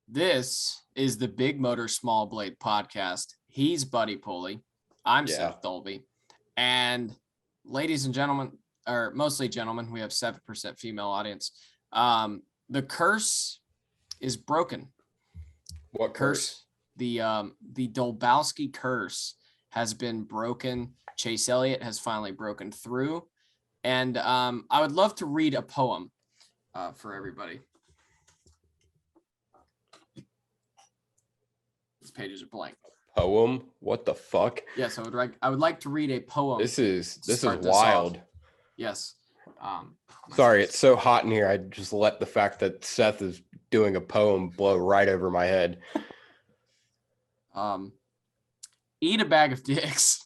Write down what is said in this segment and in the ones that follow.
This is the Big Motor Small Blade podcast. He's Buddy Pulley. I'm Seth Dolby. And ladies and gentlemen, or mostly gentlemen, we have 7% female audience. The curse is broken. What curse? The Dolbowski curse has been broken. Chase Elliott has finally broken through. And I would love to read a poem for everybody. These pages are blank. Poem? What the fuck? Yes, I would like to read a poem. This is wild. Yes. Sorry, it's so hot in here. I just let the fact that Seth is doing a poem blow right over my head. Eat a bag of dicks.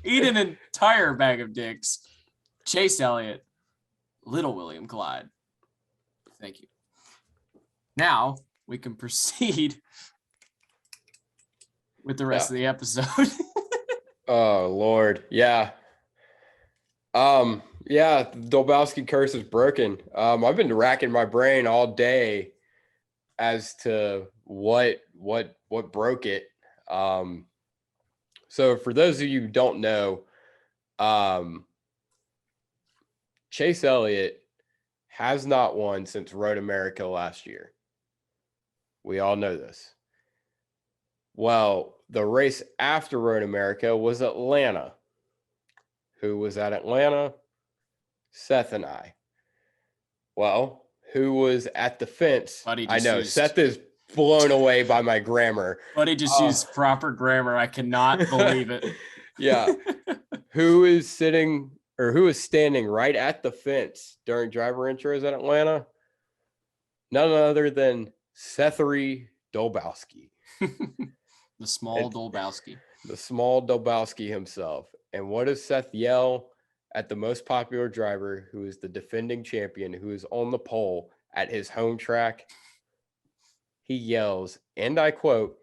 Eat an entire bag of dicks. Chase Elliott, Little William Clyde. Thank you. Now we can proceed with the rest of the episode. Oh Lord, yeah. The Dolbowski curse is broken. I've been racking my brain all day as to what broke it. So for those of you who don't know, Chase Elliott has not won since Road America last year. We all know this. Well, the race after Road America was Atlanta. Who was at Atlanta? Seth and I. Well, who was at the fence? I know, Seth is blown away by my grammar. Buddy just used proper grammar. I cannot believe it. Yeah. Who is standing right at the fence during driver intros at Atlanta? None other than Sethery Dolbowski. The small Dolbowski. The small Dolbowski himself. And what does Seth yell at the most popular driver, who is the defending champion, who is on the pole at his home track? He yells, and I quote,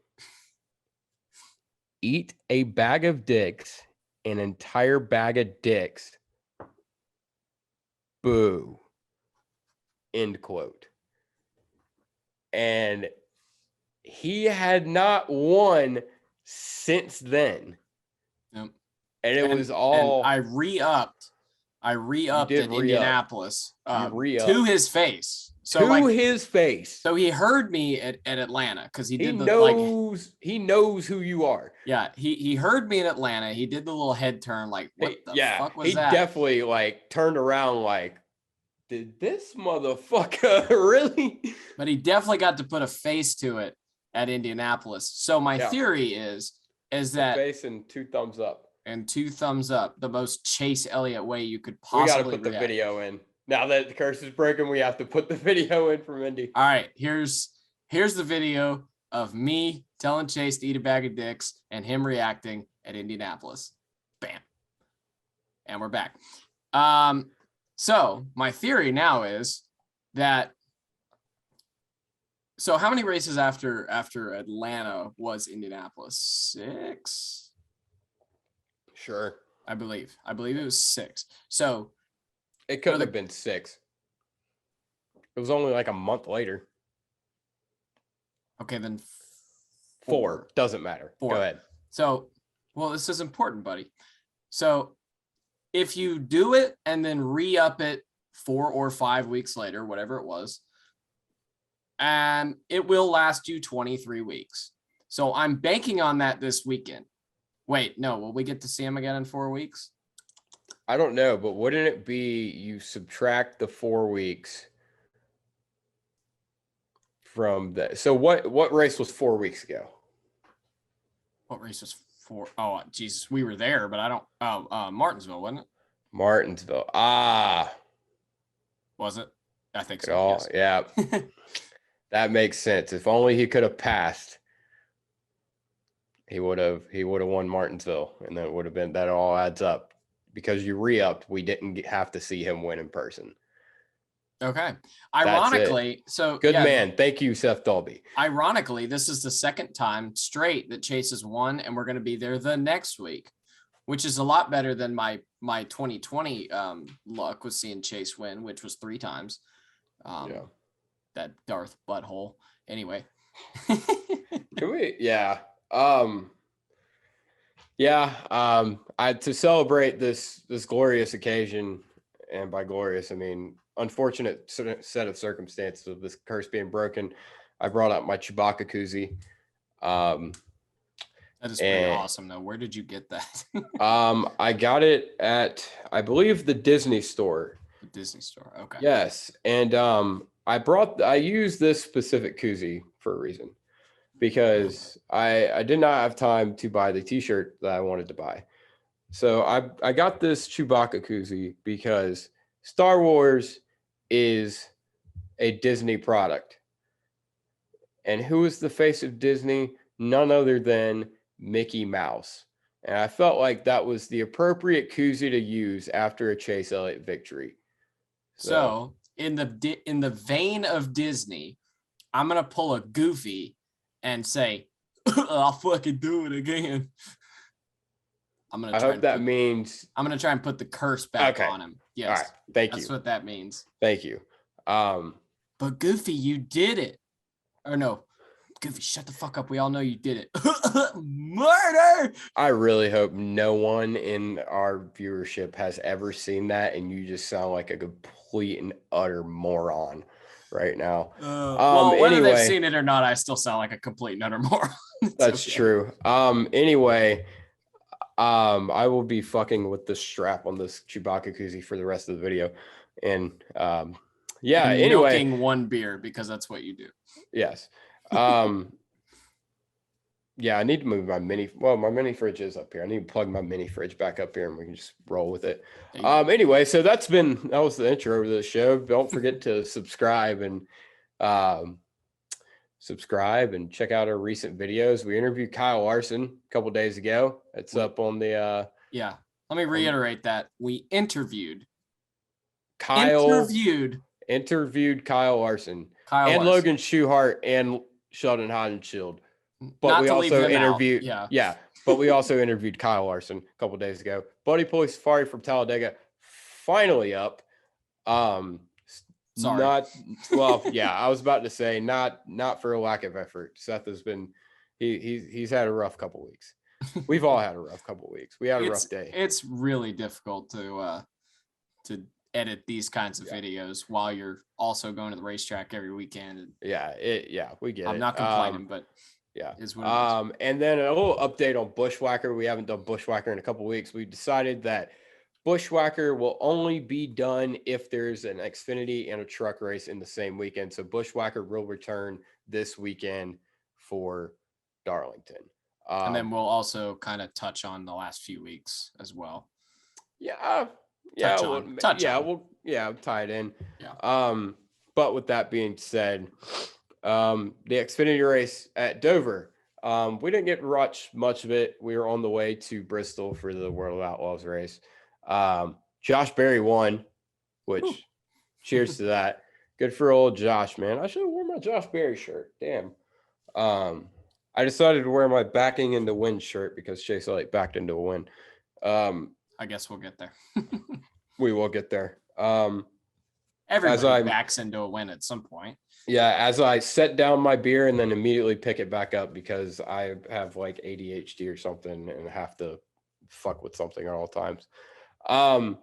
"Eat a bag of dicks, an entire bag of dicks. Boo." End quote. And he had not won since then. Yep. And it was all. And I re-upped at Indianapolis to his face. So his face. So he heard me at Atlanta because he knows who you are. Yeah, he heard me in Atlanta. He did the little head turn, like, what the fuck was that? He definitely turned around like, did this motherfucker really? But he definitely got to put a face to it at Indianapolis. So my theory is that face and two thumbs up. And 2 thumbs up, the most Chase Elliott way you could possibly. We got to put the video in. Now that the curse is broken, we have to put the video in from Indy. All right, here's the video of me telling Chase to eat a bag of dicks and him reacting at Indianapolis. Bam. And we're back. So my theory now is that. So how many races after Atlanta was Indianapolis? 6. Sure. I believe it was 6. So it could have been 6. It was only like a month later. Okay, then 4. Doesn't matter. 4. Go ahead. So, well, this is important, buddy. So if you do it and then re-up it 4 or 5 weeks later, whatever it was, and it will last you 23 weeks. So I'm banking on that this weekend. Wait, no, will we get to see him again in 4 weeks? I don't know, but wouldn't it be you subtract the 4 weeks from that? So what race was 4 weeks ago? What race was 4? Oh, Jesus, we were there, but I don't. Oh, Martinsville, wasn't it? Martinsville. Was it? I think so. Yes. Yeah. That makes sense. If only he could have passed. He would have won Martinsville, and that would have been, that all adds up. Because you re-upped, we didn't have to see him win in person. Okay. Ironically, so good man. Thank you, Seth Dolby. Ironically, this is the second time straight that Chase has won, and we're going to be there the next week, which is a lot better than my 2020 luck with seeing Chase win, which was 3 times. that Darth butthole. Anyway. Can we? Yeah. I to celebrate this glorious occasion, and by glorious I mean unfortunate set of circumstances of this curse being broken, I brought out my Chewbacca koozie. That is pretty awesome, though. Where did you get that? I got it at, I believe, the Disney store. The Disney store. Okay. Yes, and I used this specific koozie for a reason, because I did not have time to buy the T-shirt that I wanted to buy. So I got this Chewbacca koozie because Star Wars is a Disney product. And who is the face of Disney? None other than Mickey Mouse. And I felt like that was the appropriate koozie to use after a Chase Elliott victory. So in the vein of Disney, I'm gonna pull a Goofy and say, "I'll fucking do it again." I'm gonna try and put the curse back on him. Yes. All right. Thank you. That's what that means. Thank you. But Goofy, you did it. Or no, Goofy, shut the fuck up. We all know you did it. Murder! I really hope no one in our viewership has ever seen that, and you just sound like a complete and utter moron right now. Well, whether they've seen it or not, I still sound like a complete and utter moron. That's true. Anyway, I will be fucking with the strap on this Chewbacca koozie for the rest of the video. And anyway, milking one beer, because that's what you do. Yes. Yeah, I need to move my mini fridge is up here. I need to plug my mini fridge back up here and we can just roll with it. Anyway, so that was the intro to the show. Don't forget to subscribe and check out our recent videos. We interviewed Kyle Larson a couple days ago. It's up on the Let me reiterate that. We interviewed Kyle Larson, Larson. Logan Schuchart and Sheldon Hodenshield. But we also interviewed but we also interviewed Kyle Larson a couple days ago. Buddy Pulley Safari from Talladega finally up. Sorry. I was about to say not for a lack of effort. Seth has been he's had a rough couple weeks. We've all had a rough couple weeks. We had a rough day. It's really difficult to edit these kinds of videos while you're also going to the racetrack every weekend. We get it. I'm not complaining, but is what it is. And then a little update on Bushwhacker. We haven't done Bushwhacker in a couple weeks. We decided that Bushwhacker will only be done if there's an Xfinity and a truck race in the same weekend. So Bushwhacker will return this weekend for Darlington. And then we'll also kind of touch on the last few weeks as well. Tie it in. But with that being said, the Xfinity race at Dover, we didn't get to watch much of it. We were on the way to Bristol for the World of Outlaws race. Josh Berry won, which cheers to that. Good for old Josh, man. I should have worn my Josh Berry shirt. Damn. I decided to wear my backing into win shirt because Chase Elliott backed into a win. I guess we'll get there. We will get there. Everybody backs into a win at some point. Yeah, as I set down my beer and then immediately pick it back up because I have like ADHD or something and have to fuck with something at all times.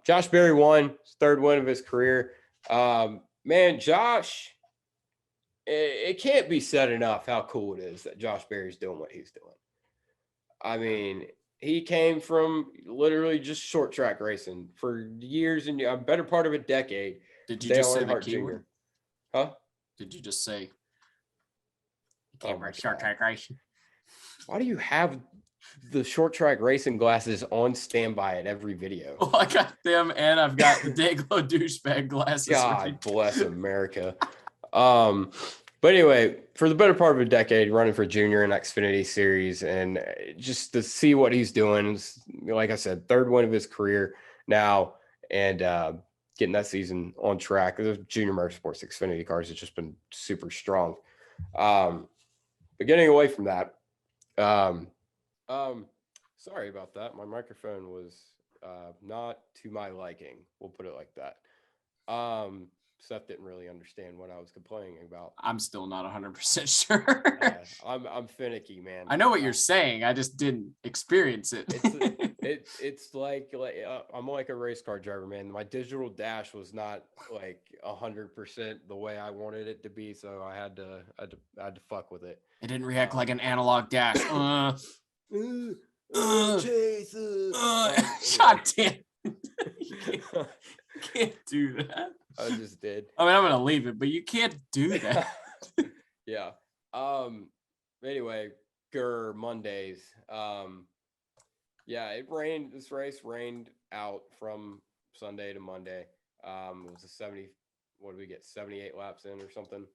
Josh Berry won his third win of his career. Man, Josh, it can't be said enough how cool it is that Josh Berry's doing what he's doing. I mean, he came from literally just short track racing for years and a better part of a decade. Did you just say the keyword? Huh? Did you just say he came from short track racing? Why do you have the short track racing glasses on standby at every video? Well, I got them and I've got the Dayglow douchebag glasses. God bless America. But anyway, for the better part of a decade, running for junior in Xfinity Series, and just to see what he's doing, like I said, third win of his career now, and getting that season on track. The Junior Motorsports Xfinity cars have just been super strong. But getting away from that, sorry about that. My microphone was not to my liking. We'll put it like that. Seth didn't really understand what I was complaining about. I'm still not 100% sure. I'm finicky, man. I know what you're saying. I just didn't experience it. It's like I'm like a race car driver, man. My digital dash was not like 100% the way I wanted it to be, so I had to fuck with it. It didn't react like an analog dash. Chase. God damn. You can't do that. I just did. I mean, I'm gonna leave it, but you can't do that. Yeah. Anyway, Mondays. Yeah, it rained. This race rained out from Sunday to Monday. It was a 70. What did we get? 78 laps in or something.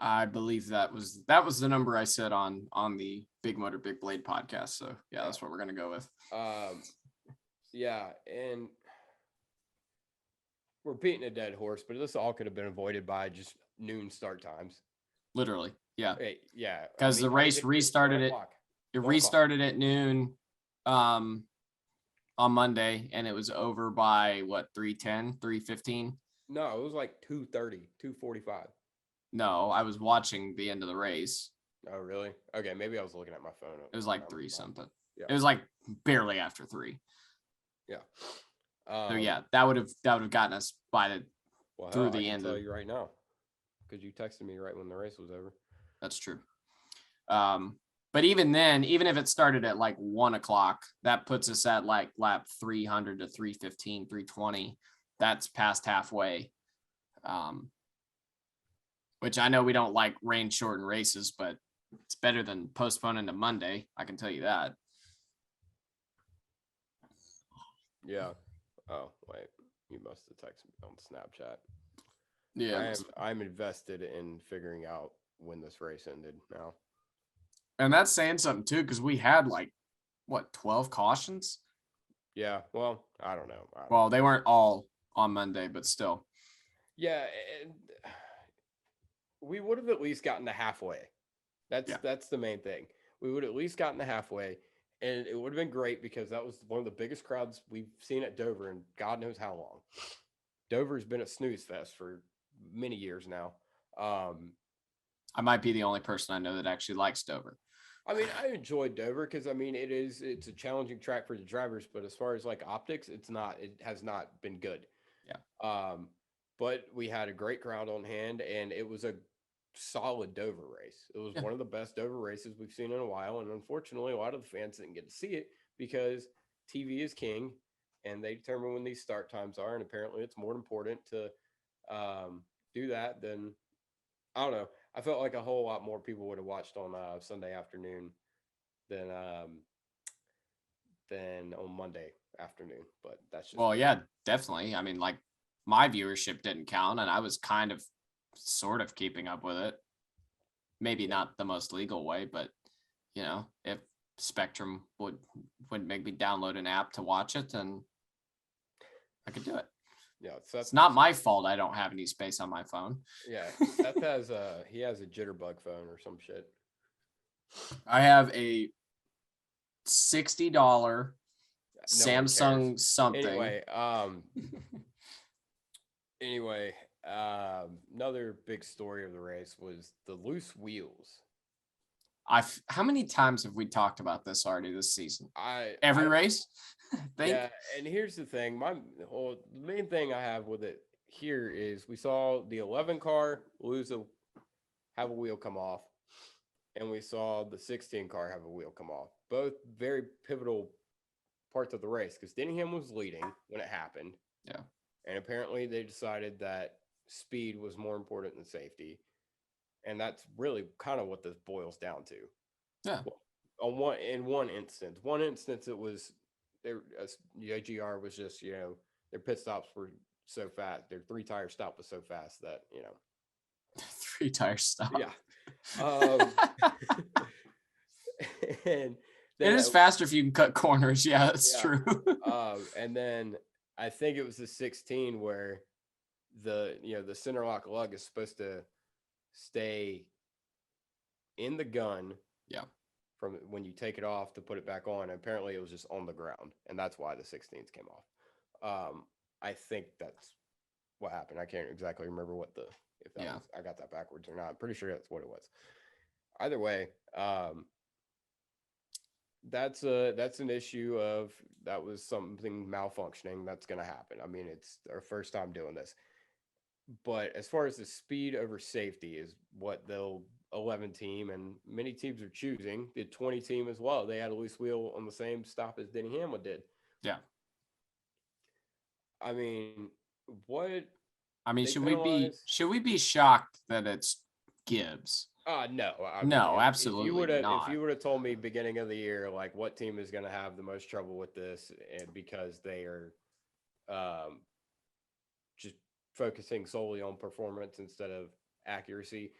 I believe that was the number I said on the Big Motor Big Blade podcast. So yeah, that's what we're gonna go with. Yeah, and we're beating a dead horse, but this all could have been avoided by just noon start times. Literally, yeah. Yeah, because the race restarted it. It restarted at noon on Monday, and it was over by what, 3:10, 3:15? No, it was like 2:30, 2:45. No, I was watching the end of the race. Oh, really? Okay, maybe I was looking at my phone. It was like 3 something. Yeah. It was like barely after 3. Yeah. So yeah, that would have gotten us by the through the end. I'll tell you right now, because you texted me right when the race was over. That's true. But even then, even if it started at like 1 o'clock, that puts us at like lap 300 to 315, 320. That's past halfway. Which I know we don't like rain shortened races, but it's better than postponing to Monday. I can tell you that. Yeah. Oh, wait. You must have texted me on Snapchat. Yeah. I'm invested in figuring out when this race ended now. And that's saying something too, because we had like, what, 12 cautions? Yeah. Well, I don't know. Well, they weren't all on Monday, but still. Yeah. And we would have at least gotten to halfway. That's the main thing. We would have at least gotten to halfway. And it would have been great because that was one of the biggest crowds we've seen at Dover in God knows how long. Dover's been a snooze fest for many years now. I might be the only person I know that actually likes Dover. I mean, I enjoyed Dover because I mean it's a challenging track for the drivers, but as far as like optics, it has not been good. Yeah. But we had a great crowd on hand, and it was a solid Dover race. It was one of the best Dover races we've seen in a while, and unfortunately, a lot of the fans didn't get to see it because TV is king, and they determine when these start times are, and apparently, it's more important to do that than I don't know. I felt like a whole lot more people would have watched on Sunday afternoon than on Monday afternoon. But that's just yeah, definitely. I mean, like my viewership didn't count, and I was kind of sort of keeping up with it. Maybe not the most legal way, but you know, if Spectrum would make me download an app to watch it, then I could do it. Yeah, it's not my fault I don't have any space on my phone. Yeah, Seth has he has a jitterbug phone or some shit. I have a $60 Samsung something. Anyway, another big story of the race was the loose wheels. How many times have we talked about this already this season? Every race? Yeah, and here's the thing. The main thing I have with it here is we saw the 11 car have a wheel come off, and we saw the 16 car have a wheel come off. Both very pivotal parts of the race because Denningham was leading when it happened. Yeah. And apparently they decided that speed was more important than safety. And that's really kind of what this boils down to. Yeah. In one instance, it was the AGR was just, their pit stops were so fast. Their 3-tire stop was so fast that, 3-tire stop. Yeah. And it is faster if you can cut corners. Yeah, that's true. And then I think it was the 16 where the center lock lug is supposed to stay in the gun. Yeah. From when you take it off to put it back on. Apparently it was just on the ground, and that's why the 16s came off. I think that's what happened. I can't exactly remember if that Yeah. was, I got that backwards or not. I'm pretty sure that's what it was. Either way, that's an issue of that was something malfunctioning that's going to happen. I mean, it's our first time doing this. But as far as the speed over safety is what the 11 team and many teams are choosing, the 20 team as well. They had a loose wheel on the same stop as Denny Hamlin did. Yeah. I mean, what I mean, they should penalize? we be shocked that it's Gibbs? No. I mean, No, if you absolutely would have not. told me beginning of the year like what team is going to have the most trouble with this, and because they are um, just focusing solely on performance instead of accuracy,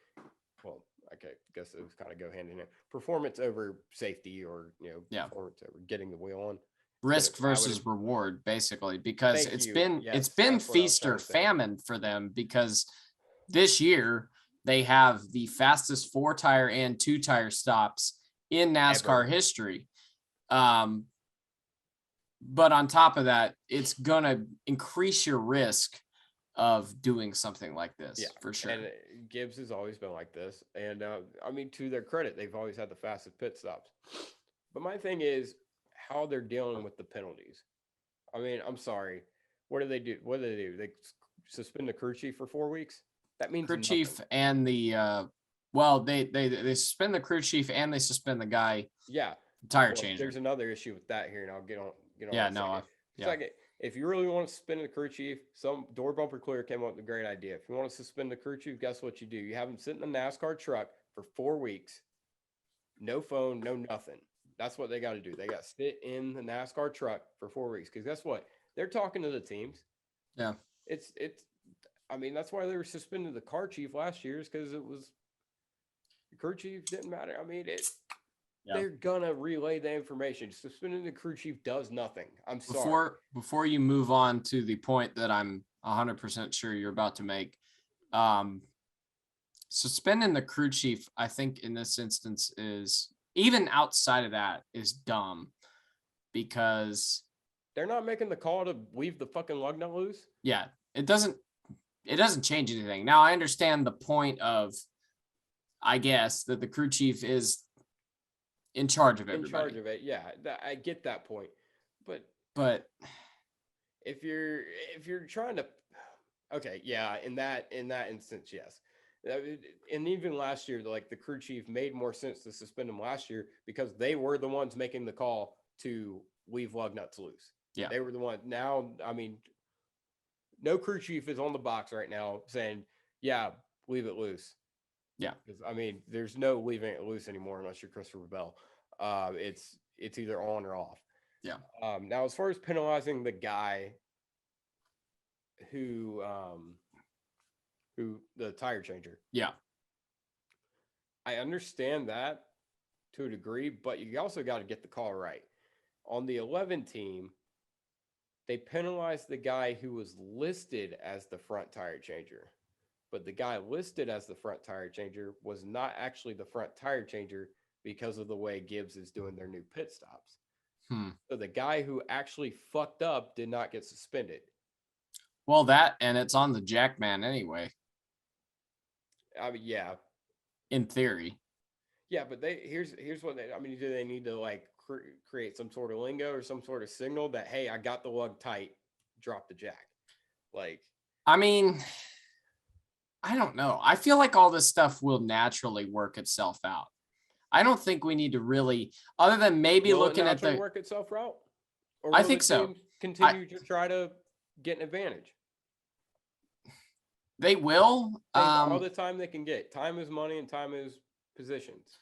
well, okay, I guess it was kind of go hand in hand. Performance over safety, or Yeah. performance over getting the wheel on. Risk versus reward, basically, because Thank it's you. been Yes, that's what I was feast trying or to say. famine for them, because this year they have the fastest 4-tire and 2-tire stops in NASCAR Ever. history. But on top of that, it's gonna increase your risk of doing something like this, for sure. And Gibbs has always been like this. And I mean, to their credit, they've always had the fastest pit stops. But my thing is how they're dealing with the penalties. I mean, I'm sorry. What do they do? What do they do? They suspend the crew chief for 4 weeks? That means Crew nothing. chief and the well, they suspend the crew chief and they suspend the guy. Yeah. Tire changer. There's another issue with that here, and I'll get on. Yeah, no. Second, if you really want to suspend the crew chief, some door bumper clear came up with a great idea. If you want to suspend the crew chief, guess what you do? You have him sit in the NASCAR truck for 4 weeks, no phone, no nothing. That's what they got to do. They got to sit in the NASCAR truck for 4 weeks, because guess what? They're talking to the teams. Yeah. It's. I mean, that's why they were suspending the car chief last year, is because it was the crew chief didn't matter. I mean, they're gonna relay the information. Suspending the crew chief does nothing. I'm sorry. Before you move on to the point that I'm 100% sure you're about to make, suspending the crew chief, I think in this instance, is, even outside of that, is dumb, because they're not making the call to leave the fucking lug nut loose. Yeah, it doesn't change anything. Now, I understand the point of, I guess, that the crew chief is in charge of everybody. In charge of it, yeah. I get that point, but if you're trying to, okay, yeah, in that instance, yes. And even last year, like, the crew chief made more sense to suspend him last year, because they were the ones making the call to leave lug nuts loose. Yeah, they were the one. Now, I mean, no crew chief is on the box right now saying, yeah, leave it loose. Yeah. I mean, there's no leaving it loose anymore unless you're Christopher Bell. It's either on or off. Yeah. Now, as far as penalizing the guy who the tire changer. Yeah. I understand that to a degree, but you also got to get the call right. On the 11 team, they penalized the guy who was listed as the front tire changer. But the guy listed as the front tire changer was not actually the front tire changer, because of the way Gibbs is doing their new pit stops. So the guy who actually fucked up did not get suspended. Well, that, and it's on the jack man anyway. I mean, yeah. In theory. Yeah, but here's what they, I mean, do they need to like create some sort of lingo or some sort of signal that, hey, I got the lug tight, drop the jack? Like, I mean, I don't know. I feel like all this stuff will naturally work itself out. I don't think we need to really, other than maybe looking at the work itself out. Or I think so. Continue to try to get an advantage. They will. All the time they can get. Time is money, and time is positions.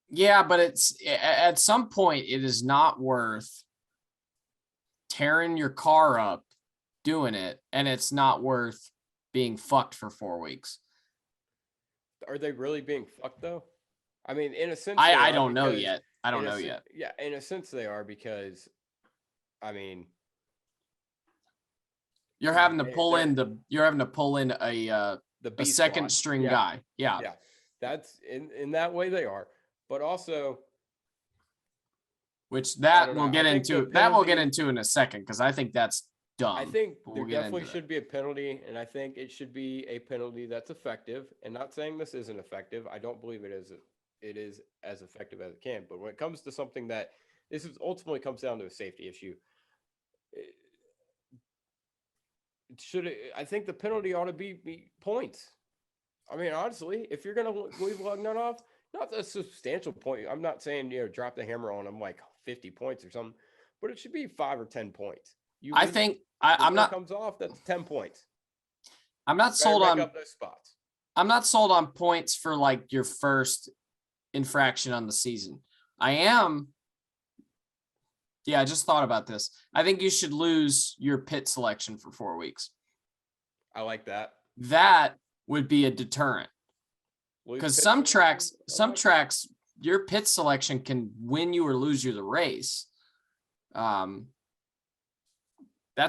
Yeah, but it's, at some point, it is not worth tearing your car up doing it, and it's not worth being fucked for 4 weeks. Are they really being fucked though? I mean, in a sense, I don't know yet. I don't know yet. Yeah, in a sense they are, because, I mean, you're having to pull in a second string guy. Yeah. Yeah. That's in that way they are. But also, which that we'll get into in a second, because I think that's dumb. I think but there we'll get definitely into that. should be a penalty, and I think it should be a penalty that's effective. And not saying this isn't effective. I don't believe it is. It is as effective as it can. But when it comes to something that this is ultimately comes down to a safety issue, it I think the penalty ought to be points. I mean, honestly, if you're gonna leave a lug nut off, not a substantial point. I'm not saying drop the hammer on them like 50 points or something, but it should be 5 or 10 points. You I leave think the I'm wheel not comes off, that's 10 points. I'm not Better sold make on up those spots. I'm not sold on points for like your first infraction on the season. I am. Yeah, I just thought about this. I think you should lose your pit selection for 4 weeks. I like that. That would be a deterrent. Lose Because pit some selection? tracks, your pit selection can win you or lose you the race. That's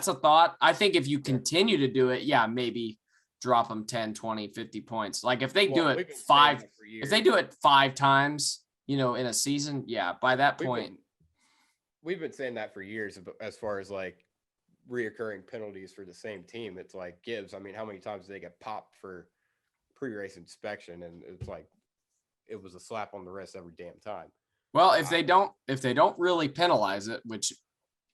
a thought. I think if you continue to do it, yeah, maybe drop them 10, 20, 50 points. Like if they do we've it been saying five, that for if they years. do it 5 times, in a season, yeah, by that We've point, we've been saying that for years as far as like reoccurring penalties for the same team. It's like Gibbs. I mean, how many times do they get popped for pre-race inspection? And it's like it was a slap on the wrist every damn time. well, if they don't really penalize it, which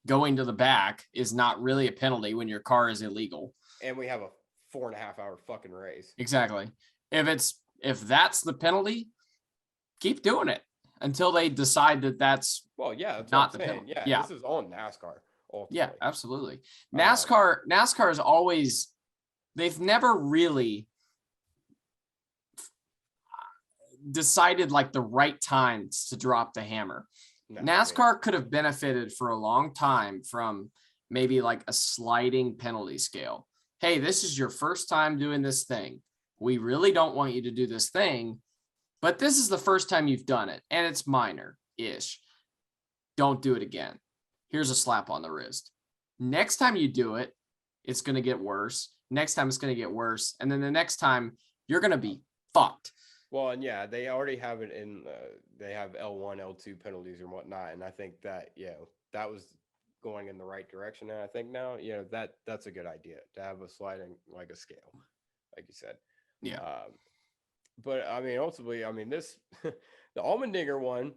going to the back is not really a penalty when your car is illegal. And we have a 4.5 hour fucking race. Exactly. If that's the penalty, keep doing it until they decide that that's that's not what the I'm saying. penalty. Yeah, this is on NASCAR. Ultimately. Yeah, absolutely. NASCAR is always, they've never really decided like the right times to drop the hammer. No, NASCAR could have benefited for a long time from maybe like a sliding penalty scale. Hey, this is your first time doing this thing. We really don't want you to do this thing, but this is the first time you've done it and it's minor-ish. Don't do it again. Here's a slap on the wrist. Next time you do it, it's going to get worse. Next time it's going to get worse. And then the next time you're going to be fucked. Well, and yeah, they already have it in, they have L1, L2 penalties and whatnot. And I think that, that was going in the right direction. And I think now, that's a good idea to have a sliding, like a scale, like you said. Yeah. But I mean, ultimately, this, the Allmendinger one,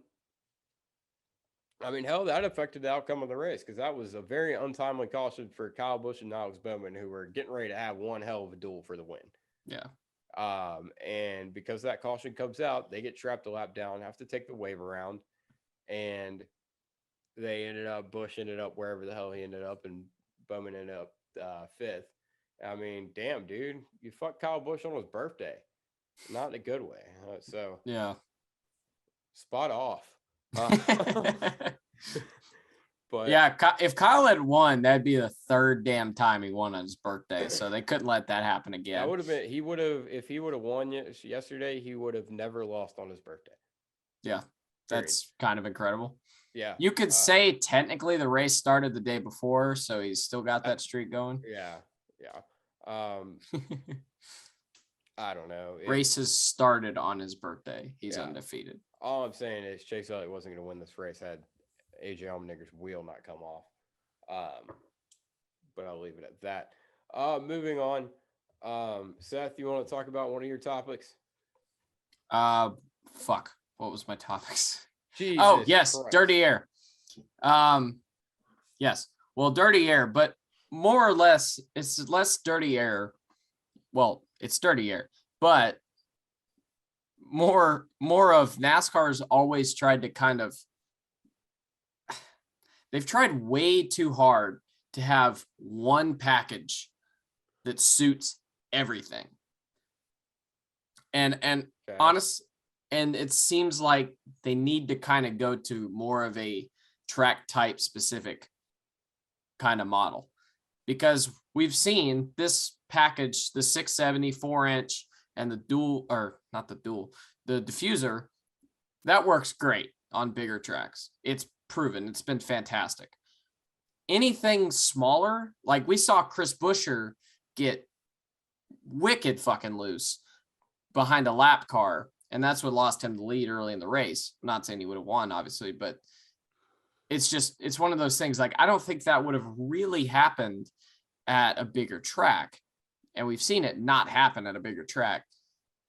hell, that affected the outcome of the race because that was a very untimely caution for Kyle Busch and Alex Bowman, who were getting ready to have one hell of a duel for the win. Yeah. And because that caution comes out, they get trapped a lap down, have to take the wave around, and Busch ended up wherever the hell he ended up, and Bowman ended up 5th. I mean, damn, dude, you fucked Kyle Busch on his birthday, not in a good way. So yeah, spot off. But yeah, if Kyle had won, that'd be the 3rd damn time he won on his birthday. So they couldn't let that happen again. That would have been, if he would have won yesterday, he would have never lost on his birthday. Yeah, that's kind of incredible. Yeah. You could say technically the race started the day before, so he's still got that streak going. Yeah. Yeah. I don't know. Races started on his birthday. He's undefeated. All I'm saying is Chase Elliott wasn't going to win this race had AJ Allmendinger's wheel not come off. But I'll leave it at that. Moving on. Seth, you want to talk about one of your topics? Fuck. What was my topics? Jesus yes, Christ. dirty air. Yes. Well, dirty air, but more or less, it's less dirty air. Well, it's dirty air, but more of NASCAR's always tried to they've tried way too hard to have one package that suits everything. And honest, and it seems like they need to kind of go to more of a track type specific kind of model, because we've seen this package, the 670 4-inch and the the diffuser, that works great on bigger tracks. It's proven. It's been fantastic. Anything smaller, like we saw Chris Buescher get wicked fucking loose behind a lap car, and that's what lost him the lead early in the race. I'm not saying he would have won, obviously, but it's one of those things. Like, I don't think that would have really happened at a bigger track. And we've seen it not happen at a bigger track.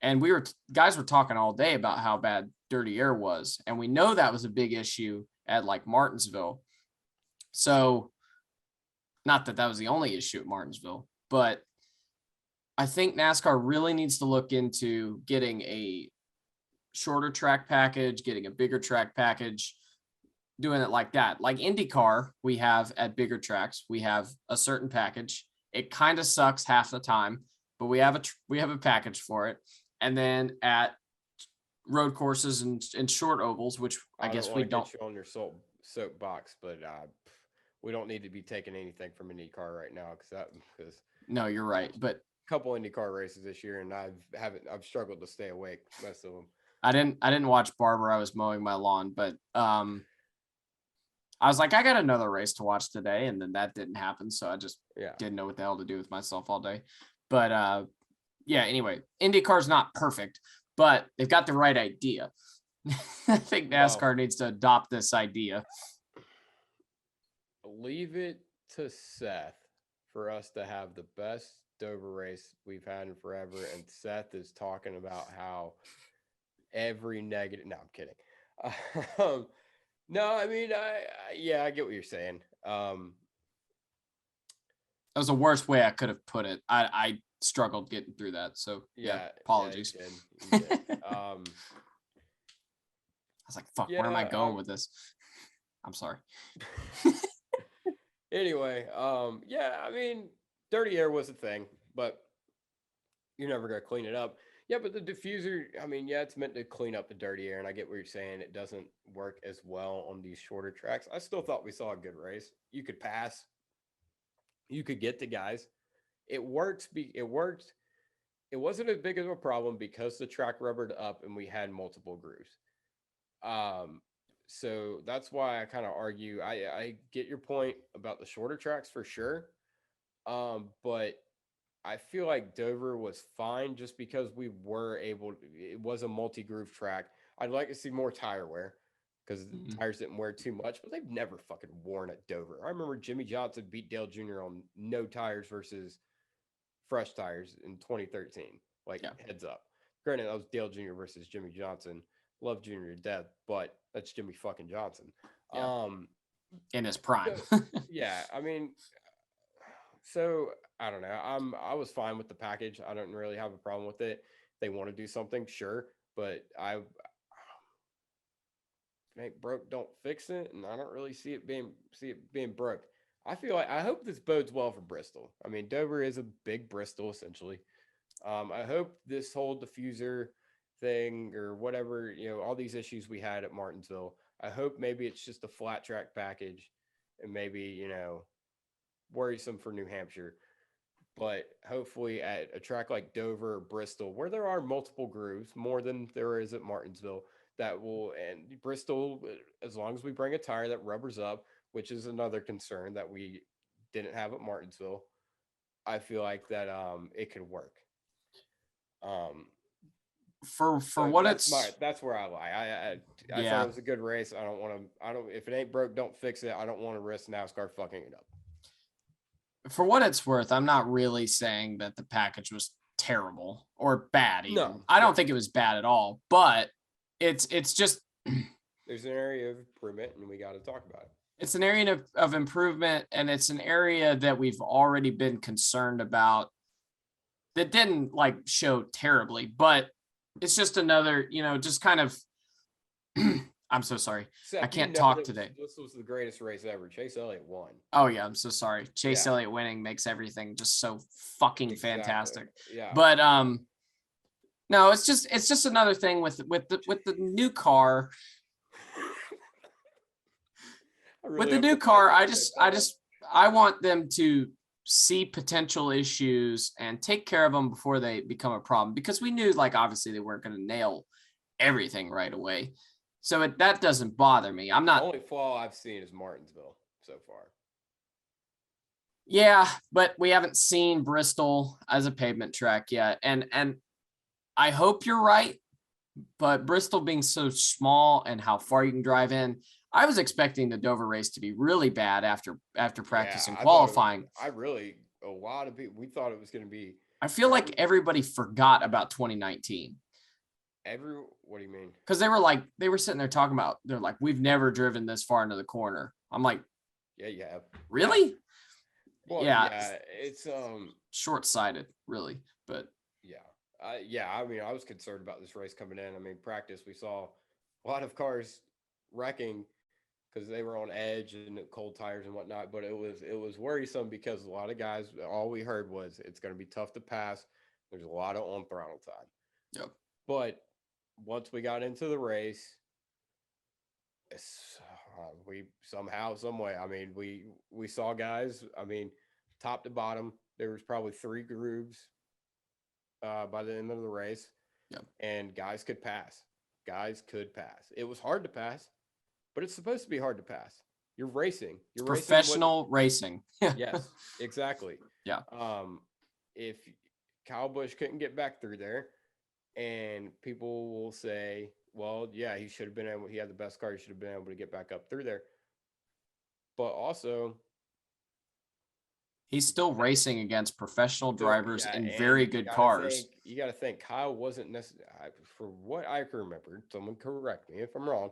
And guys were talking all day about how bad dirty air was. And we know that was a big issue at like Martinsville. So not that that was the only issue at Martinsville, but I think NASCAR really needs to look into getting a shorter track package, getting a bigger track package, doing it like that. Like IndyCar, we have at bigger tracks, we have a certain package. It kind of sucks half the time, but we have a package for it. And then at road courses and short ovals, which I guess we don't. Get you on your soapbox, but we don't need to be taking anything from IndyCar right now because no, you're right. But a couple IndyCar races this year, and I've struggled to stay awake most of them. I didn't watch Barber. I was mowing my lawn, but I was like, I got another race to watch today, and then that didn't happen, so I just didn't know what the hell to do with myself all day. But yeah, anyway, IndyCar's not perfect, but they've got the right idea. I think NASCAR needs to adopt this idea. Leave it to Seth for us to have the best Dover race we've had in forever, and Seth is talking about how every negative. No, I'm kidding. No, I mean, I get what you're saying. That was the worst way I could have put it. I struggled getting through that. So yeah, apologies. You did. I was like, fuck, where am I going with this? I'm sorry. Anyway, I mean, dirty air was a thing, but you're never going to clean it up. Yeah, but the diffuser, I mean, it's meant to clean up the dirty air, and I get what you're saying. It doesn't work as well on these shorter tracks. I still thought we saw a good race. You could pass. You could get the guys. It worked. It worked. It wasn't as big of a problem because the track rubbered up and we had multiple grooves. So that's why I kind of argue. I get your point about the shorter tracks for sure. But I feel like Dover was fine just because we were able to, it was a multi-groove track. I'd like to see more tire wear because the tires didn't wear too much, but they've never fucking worn at Dover. I remember Jimmy Johnson beat Dale Jr. on no tires versus fresh tires in 2013. Heads up. Granted, that was Dale Jr. versus Jimmy Johnson. Love Jr. to death, but that's Jimmy fucking Johnson. Yeah. In his prime. I mean, so I don't know. I was fine with the package. I don't really have a problem with it. They want to do something, sure, but if it ain't broke, don't fix it, and I don't really see it being broke. I hope this bodes well for Bristol. I mean, Dover is a big Bristol essentially. I hope this whole diffuser thing or whatever, all these issues we had at Martinsville, I hope maybe it's just a flat track package and maybe, worrisome for New Hampshire. But hopefully at a track like Dover or Bristol, where there are multiple grooves, more than there is at Martinsville, and Bristol, as long as we bring a tire that rubbers up, which is another concern that we didn't have at Martinsville, I feel like that it could work. That's where I lie. I thought it was a good race. If it ain't broke, don't fix it. I don't want to risk NASCAR fucking it up. For what it's worth, I'm not really saying that the package was terrible or bad even. No, I don't think it was bad at all, but it's just there's an area of improvement and we got to talk about it. It's an area of improvement, and it's an area that we've already been concerned about that didn't show terribly, but it's just another, just kind of I'm so sorry. Seth, I can't talk today. This was the greatest race ever. Chase Elliott won. Oh yeah, I'm so sorry. Chase Elliott winning makes everything just so fucking fantastic. Yeah. But no, it's just another thing with the new car. With the new car, I want them to see potential issues and take care of them before they become a problem, because we knew obviously they weren't going to nail everything right away. So that doesn't bother me. I'm not. The only flaw I've seen is Martinsville so far. Yeah, but we haven't seen Bristol as a pavement track yet. And I hope you're right, but Bristol being so small and how far you can drive in, I was expecting the Dover race to be really bad after practice and qualifying. I really a lot of people, we thought it was going to be. I feel like everybody forgot about 2019. What do you mean? Because they were sitting there talking about, they're like, we've never driven this far into the corner. I'm like, yeah, you have. really? Yeah. Well, yeah, it's short-sighted, really. But I mean, I was concerned about this race coming in. I mean, practice, we saw a lot of cars wrecking because they were on edge and cold tires and whatnot. But it was worrisome because a lot of guys, all we heard was it's going to be tough to pass. There's a lot of on throttle time. Yep. But once we got into the race, we somehow, some way, I mean, we saw guys. I mean, top to bottom, there was probably 3 grooves by the end of the race. Yep. And guys could pass. It was hard to pass, but it's supposed to be hard to pass. You're racing. You're professional racing. Yes, exactly. Yeah. If Kyle Busch couldn't get back through there, and people will say, well, yeah, he should have been able, he had the best car, he should have been able to get back up through there. But also, he's still racing against professional drivers in very good cars. You got to think Kyle wasn't necessarily, for what I can remember, someone correct me if I'm wrong,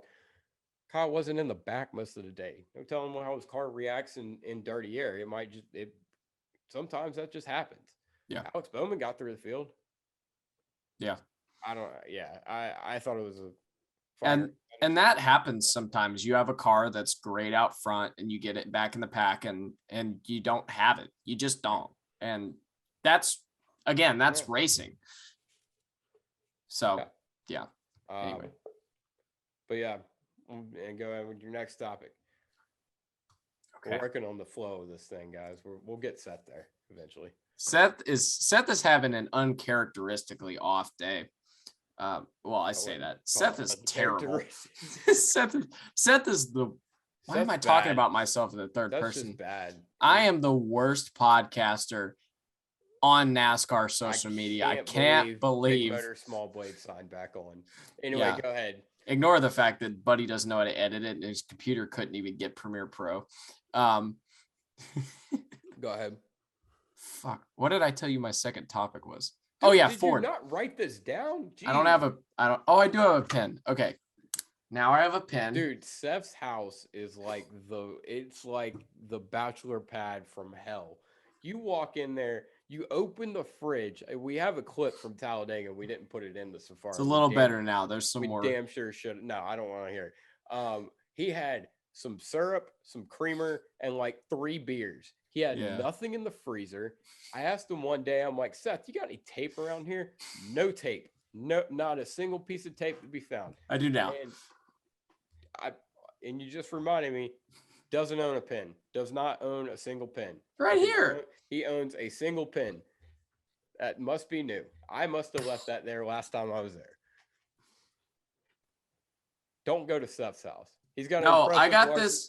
Kyle wasn't in the back most of the day. No telling how his car reacts in dirty air. It might just, sometimes that just happens. Yeah. Alex Bowman got through the field. Yeah. I thought it was a fire. And that happens sometimes. You have a car that's great out front and you get it back in the pack and you don't have it. You just don't. And that's racing. So, yeah. Anyway. But yeah, and go ahead with your next topic. Okay. We're working on the flow of this thing, guys. We'll get Seth there eventually. Seth is having an uncharacteristically off day. I say that Seth is terrible. Seth is the. Why am I talking about myself in the third person? Bad. I am the worst podcaster on NASCAR social media. I can't believe Big Moter Small Blade signed back on. Anyway, Go ahead. Ignore the fact that Buddy doesn't know how to edit it and his computer couldn't even get Premiere Pro. Go ahead. Fuck. What did I tell you my second topic was? Did Ford. Did you not write this down? Jeez. I do have a pen. Okay. Now I have a pen. Dude, Seth's house is like the bachelor pad from hell. You walk in there, you open the fridge. We have a clip from Talladega. We didn't put it in the Safari. It's a little better now. There's some more. We damn sure should. No, I don't want to hear it. He had some syrup, some creamer, and like 3 beers. He had nothing in the freezer. I asked him one day, I'm like, Seth, you got any tape around here? No tape. No, not a single piece of tape to be found. I do now. And you just reminded me, doesn't own a pen. Does not own a single pen. Right here. He owns a single pen. That must be new. I must have left that there last time I was there. Don't go to Seth's house. He's got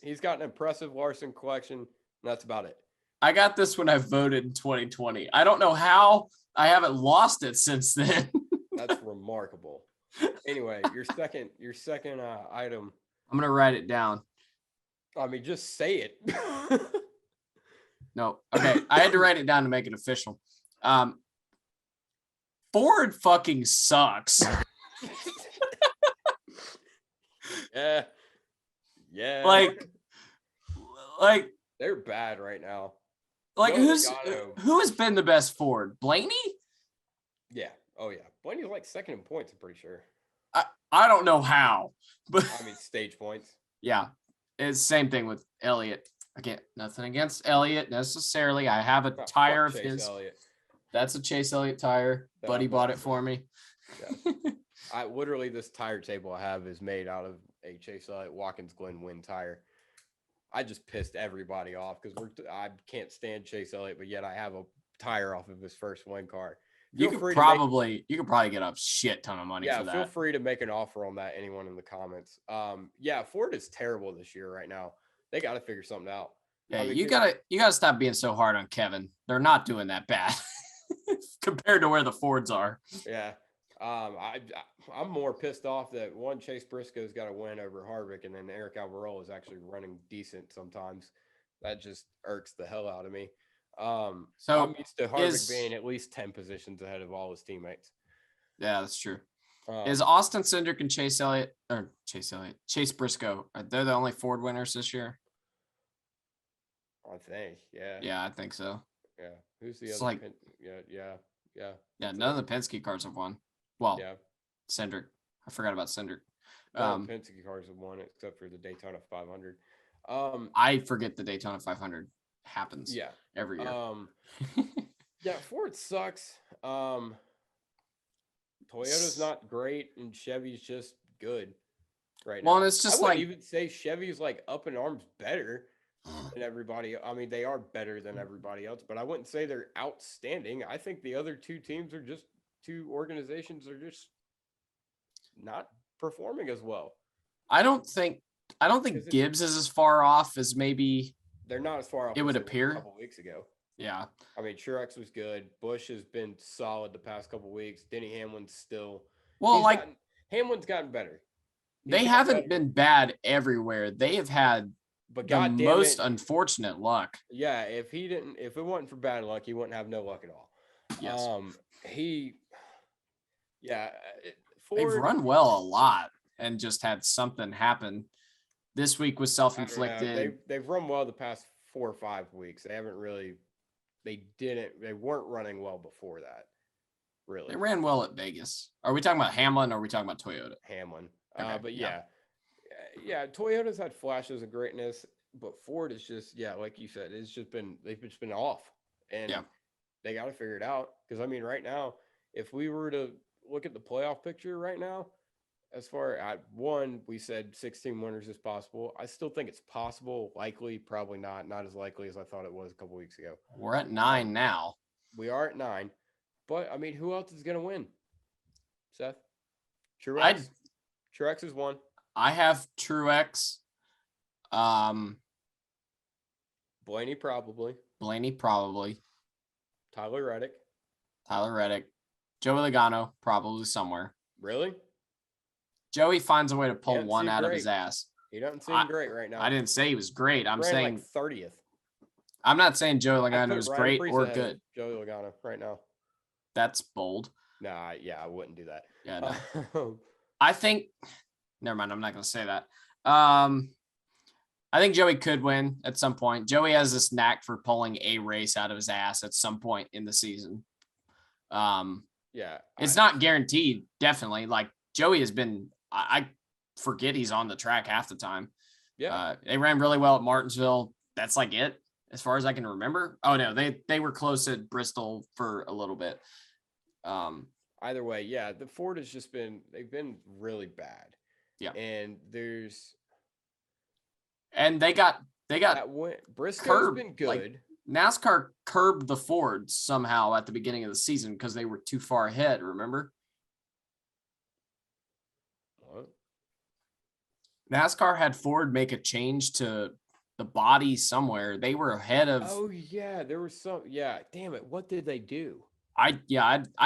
He's got an impressive Larson collection. And that's about it. I got this when I voted in 2020. I don't know how I haven't lost it since then. That's remarkable. Anyway, your second item. I'm gonna write it down. I mean, just say it. No, okay. I had to write it down to make it official. Ford fucking sucks. Yeah. Like they're bad right now. Like who has been the best Ford? Blaney? Yeah. Oh yeah. Blaney's like second in points, I'm pretty sure. I don't know how, but I mean stage points. Yeah. It's the same thing with Elliott. Again, nothing against Elliott necessarily. I have a tire of his. Elliott. That's a Chase Elliott tire. Buddy bought it for me. Yeah. This tire table I have is made out of a Chase Elliott Watkins Glen Win tire. I just pissed everybody off because I can't stand Chase Elliott, but yet I have a tire off of his first Win car. You could probably get a shit ton of money for that. Yeah, feel free to make an offer on that. Anyone in the comments. Ford is terrible this year right now. They got to figure something out. Yeah, you gotta stop being so hard on Kevin. They're not doing that bad compared to where the Fords are. Yeah. I'm more pissed off that Chase Briscoe's got a win over Harvick, and then Eric Almirola is actually running decent sometimes. That just irks the hell out of me. So I'm used to Harvick being at least 10 positions ahead of all his teammates. Yeah, that's true. Is Austin Cindric and Chase Briscoe, they're the only Ford winners this year? I think, yeah. Yeah, I think so. Yeah. Who's the It's other? like, Yeah. yeah, none of the Penske cars have won. Well, Yeah. Cindric. I forgot about Cindric. None of the Penske cars have won except for the Daytona 500. I forget the Daytona 500 happens. Yeah. Every year. Yeah, Ford sucks. Toyota's not great, and Chevy's just good right now. Well, and it's just I wouldn't like even say Chevy's like up in arms better than everybody. I mean, they are better than everybody else, but I wouldn't say they're outstanding. I think the other two teams are just two organizations are just not performing as well. I don't think Gibbs is as far off as maybe they're not as far off it as would they appear were a couple weeks ago. Yeah. I mean, Truex was good. Busch has been solid the past couple weeks. Denny Hamlin's still Hamlin's gotten better. They haven't been bad everywhere. They have had the most unfortunate luck. Yeah, if it wasn't for bad luck, he wouldn't have no luck at all. Yes. Ford, they've run well a lot and just had something happen. This week was self-inflicted. They've run well the past 4 or 5 weeks. They haven't really. They weren't running well before that. Really, they ran well at Vegas. Are we talking about Hamlin or are we talking about Toyota? Hamlin. Okay, but yeah, Toyota's had flashes of greatness, but Ford is just like you said, they've just been off, and they got to figure it out. Because I mean, right now, if we were to look at the playoff picture right now, as far as we said 16 winners is possible. I still think it's possible. Likely, probably not. Not as likely as I thought it was a couple weeks ago. We're at 9 now. We are at 9, but I mean, who else is going to win? Seth, Truex is one. I have Truex. Blaney probably. Tyler Reddick. Joey Logano probably somewhere. Really? Joey finds a way to pull one out of his ass. He doesn't seem great right now. I didn't say he was great. I'm saying like 30th. I'm not saying Joey Logano is great or good. Joey Logano right now. That's bold. Nah, yeah, I wouldn't do that. Yeah, no. I think. Never mind. I'm not going to say that. I think Joey could win at some point. Joey has this knack for pulling a race out of his ass at some point in the season. It's not guaranteed. Definitely, like Joey has been. I forget he's on the track half the time. Yeah, they ran really well at Martinsville. That's like it as far as I can remember. Oh no, they were close at Bristol for a little bit. Either way, the Ford has just been they've been really bad. Yeah, and they got Briscoe's been good. Like, NASCAR curbed the Fords somehow at the beginning of the season because they were too far ahead. Remember? What? NASCAR had Ford make a change to the body somewhere. They were ahead of. Oh yeah, there was some. Yeah, damn it! What did they do? I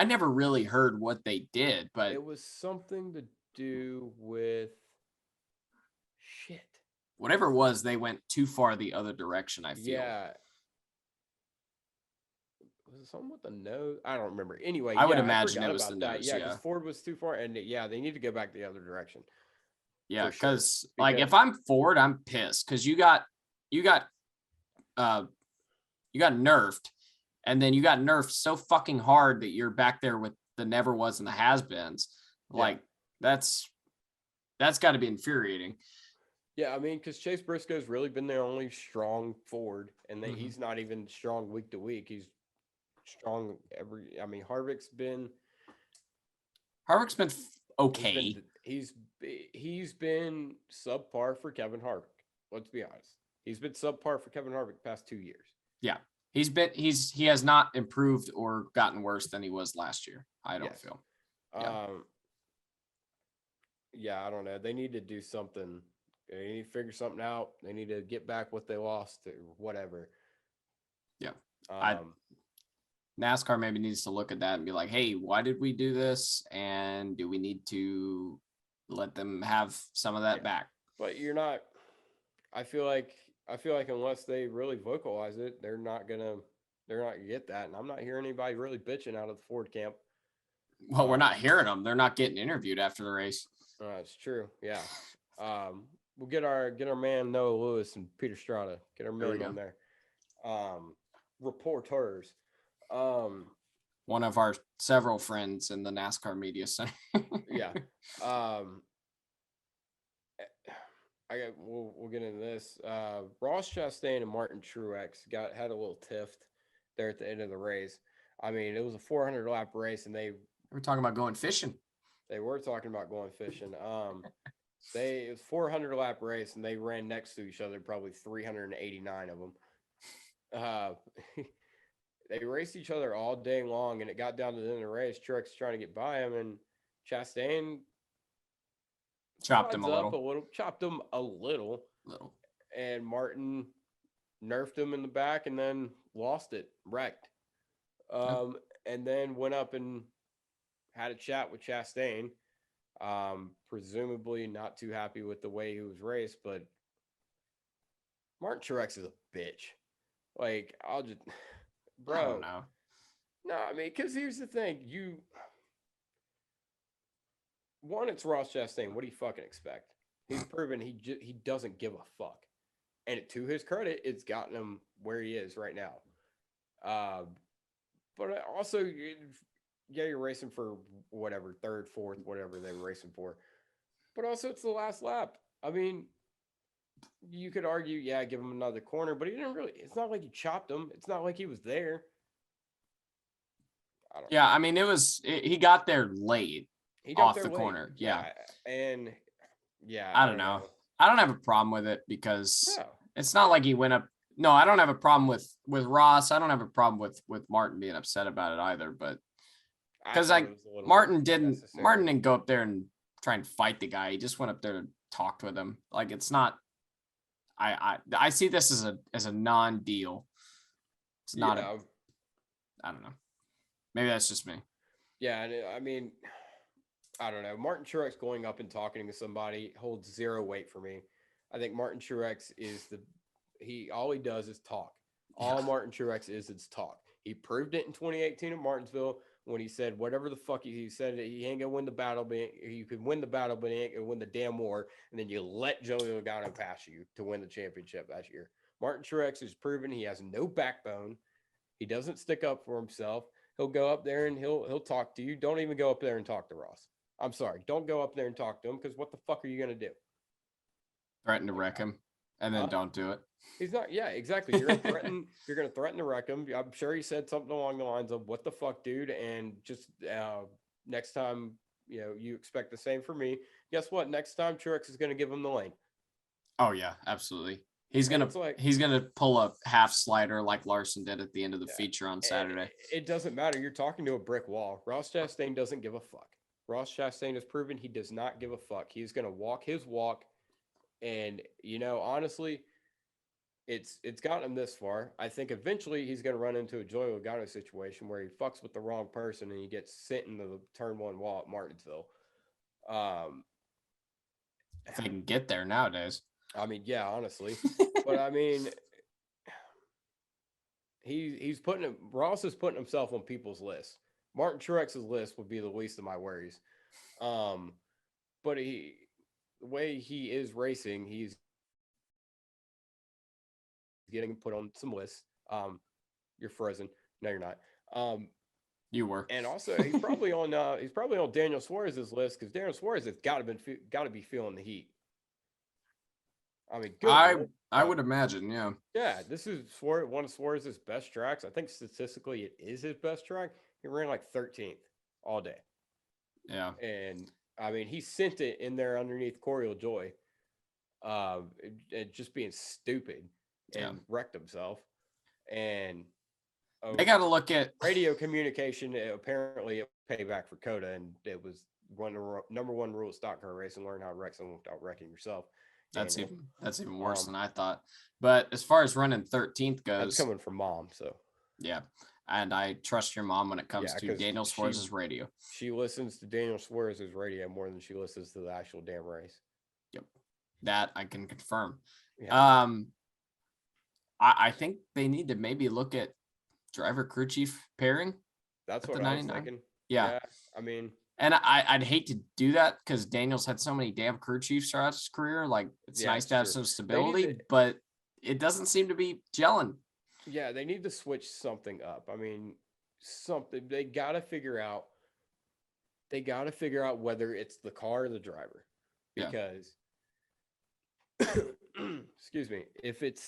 never really heard what they did, but it was something to do with shit. Whatever it was, they went too far the other direction, I feel. Yeah. Was it something with the nose? I don't remember. Anyway, I would imagine it was the nose. Yeah, because Ford was too far, and they need to go back the other direction. Yeah, because like if I'm Ford, I'm pissed because you got nerfed, and then you got nerfed so fucking hard that you're back there with the never was and the has-beens. Like that's got to be infuriating. Yeah, I mean, because Chase Briscoe's really been their only strong Ford, and then he's not even strong week to week. He's strong Harvick's been okay. He's been subpar for Kevin Harvick. Let's be honest. He's been subpar for Kevin Harvick the past 2 years. Yeah. He has not improved or gotten worse than he was last year. I don't feel. I don't know. They need to do something. They need to figure something out. They need to get back what they lost or whatever. Yeah. NASCAR maybe needs to look at that and be like, hey, why did we do this? And do we need to let them have some of that back? But you're not. I feel like unless they really vocalize it, they're not gonna They're not gonna get that, and I'm not hearing anybody really bitching out of the Ford camp. Well, we're not hearing them. They're not getting interviewed after the race. It's true. Yeah. We'll get our man Noah Lewis and Peter Strada. Get our men on there. Reporters. One of our several friends in the NASCAR media center. Yeah. We'll get into this. Ross Chastain and Martin Truex had a little tiff there at the end of the race. I mean, it was a 400 lap race, and they were talking about going fishing. They were talking about going fishing. It was 400 lap race, and they ran next to each other, probably 389 of them. They raced each other all day long, and it got down to the end of the race. Truex trying to get by him, and Chastain chopped him a little. Chopped him a little. And Martin nerfed him in the back, and then lost it, wrecked. And then went up and had a chat with Chastain. Presumably not too happy with the way he was raced, but Martin Truex is a bitch. Like, I'll just, bro. I don't know. No, I mean, because here's the thing. It's Ross Chastain. What do you fucking expect? He's proven he doesn't give a fuck. And to his credit, it's gotten him where he is right now. But also, you're racing for whatever, third, fourth, whatever they were racing for. But also, it's the last lap. I mean, you could argue, give him another corner, but he didn't really. It's not like you chopped him. It's not like he was there. I mean, he got there late. He got off the corner. Yeah. And I don't know. I don't have a problem with it because it's not like he went up. No, I don't have a problem with Ross. I don't have a problem with Martin being upset about it either, but because Martin didn't go up there and try and fight the guy. He just went up there to talk with him. Like, it's not, I see this as a non-deal. It's not I don't know. Maybe that's just me. Yeah. I mean, I don't know. Martin Truex going up and talking to somebody holds zero weight for me. I think Martin Truex all he does is talk. All Martin Truex is talk. He proved it in 2018 at Martinsville when he said whatever the fuck he said, he ain't gonna win the battle, but you could win the battle, but he ain't gonna win the damn war. And then you let Joey Logano pass you to win the championship that year. Martin Truex has proven he has no backbone. He doesn't stick up for himself. He'll go up there and he'll talk to you. Don't even go up there and talk to Ross. I'm sorry. Don't go up there and talk to him, because what the fuck are you gonna do? Threaten to wreck him, and then don't do it. He's not. Yeah, exactly. You're gonna threaten to wreck him. I'm sure he said something along the lines of "What the fuck, dude?" And just next time, you expect the same from me. Guess what? Next time, Truex is gonna give him the lane. Oh yeah, absolutely. He's gonna pull a half slider like Larson did at the end of the feature on Saturday. It doesn't matter. You're talking to a brick wall. Ross Chastain doesn't give a fuck. Ross Chastain has proven he does not give a fuck. He's gonna walk his walk, and honestly, it's gotten him this far. I think eventually he's gonna run into a Joey Logano situation where he fucks with the wrong person and he gets sent into the turn one wall at Martinsville. If they can get there nowadays. I mean, yeah, honestly. But I mean, Ross is putting himself on people's lists. Martin Truex's list would be the least of my worries. But the way he is racing, he's getting put on some lists. You're frozen. No, you're not. You were. And also, he's probably on Daniel Suarez's list, because Daniel Suarez has got to be feeling the heat. I mean, I would imagine, yeah. Yeah, this is one of Suarez's best tracks. I think statistically it is his best track. He ran like 13th all day. Yeah. And I mean, he sent it in there underneath Coriel Joy. Just being stupid and wrecked himself. And they got to look at radio communication. Apparently, it paid back for Coda, and it was number one rule of stock car racing: learn how to wreck someone without wrecking yourself. That's even worse than I thought. But as far as running 13th goes, that's coming from Mom. So yeah, and I trust your mom when it comes to Daniel Suarez's radio. She listens to Daniel Suarez's radio more than she listens to the actual damn race. Yep, that I can confirm. Yeah. I think they need to maybe look at driver crew chief pairing. That's at what the I was 99. thinking. Yeah. I mean, And I'd hate to do that because Daniel's had so many damn crew chiefs throughout his career. Like, it's yeah, nice it's to have true. some They stability, need to, but it doesn't seem to be gelling. yeah, they need to switch something up. I mean, something they got to figure out. They got to figure out whether it's the car or the driver, Yeah. because excuse me, if it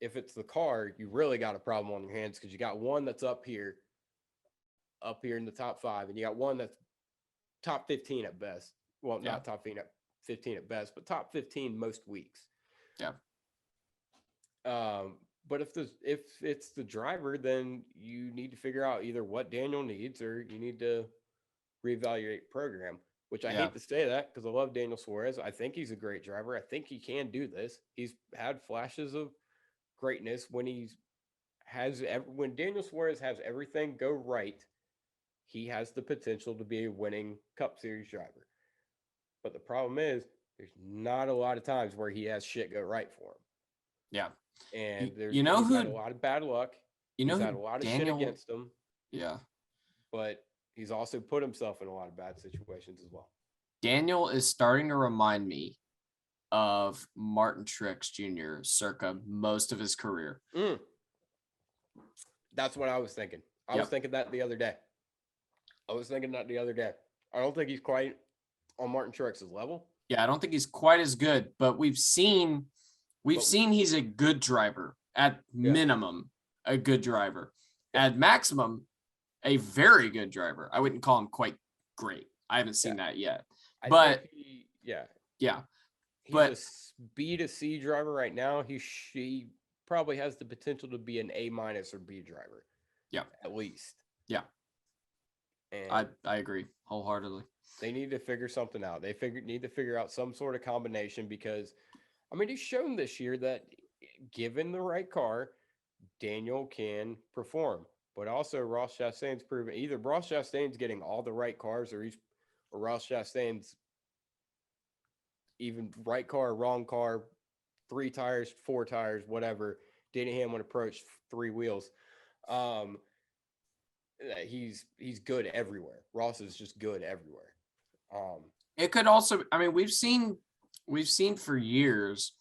if it's the car, you really got a problem on your hands because you got one that's up here in the top 5, and you got one that's top 15 at best. Well, Yeah. not top 15 at best, but top 15 most weeks. Yeah. But if it's the driver, then you need to figure out either what Daniel needs or you need to reevaluate program. Which I Yeah. hate to say that because I love Daniel Suarez. I think he's a great driver. I think he can do this. He's had flashes of greatness when when Daniel Suarez has everything go right. He has the potential to be a winning Cup Series driver. But the problem is, there's not a lot of times where he has shit go right for him. Yeah. And you know he's who had a lot of bad luck. You know he's who had a lot of Daniel, shit against him. Yeah. But he's also put himself in a lot of bad situations as well. Daniel is starting to remind me of Martin Truex Jr. circa most of his career. That's what I was thinking. I was thinking that the other day. I don't think he's quite on Martin Truex's level. Yeah, I don't think he's quite as good, but we've seen he's a good driver. At minimum, a good driver. Yeah. At maximum, a very good driver. I wouldn't call him quite great. I haven't seen that yet. But he's but a B to C driver right now. He probably has the potential to be an A- or B driver. Yeah, at least. Yeah, and I agree wholeheartedly. They need to figure something out. They need to figure out some sort of combination because, I mean, he's shown this year that given the right car, Daniel can perform. But also, Ross Chastain's proven either Ross Chastain's getting all the right cars, or Ross Chastain's even right car, wrong car, 3 tires, 4 tires, whatever. Denny Hamlin approached 3 wheels. He's good everywhere. Ross is just good everywhere. It could also, I mean, we've seen for years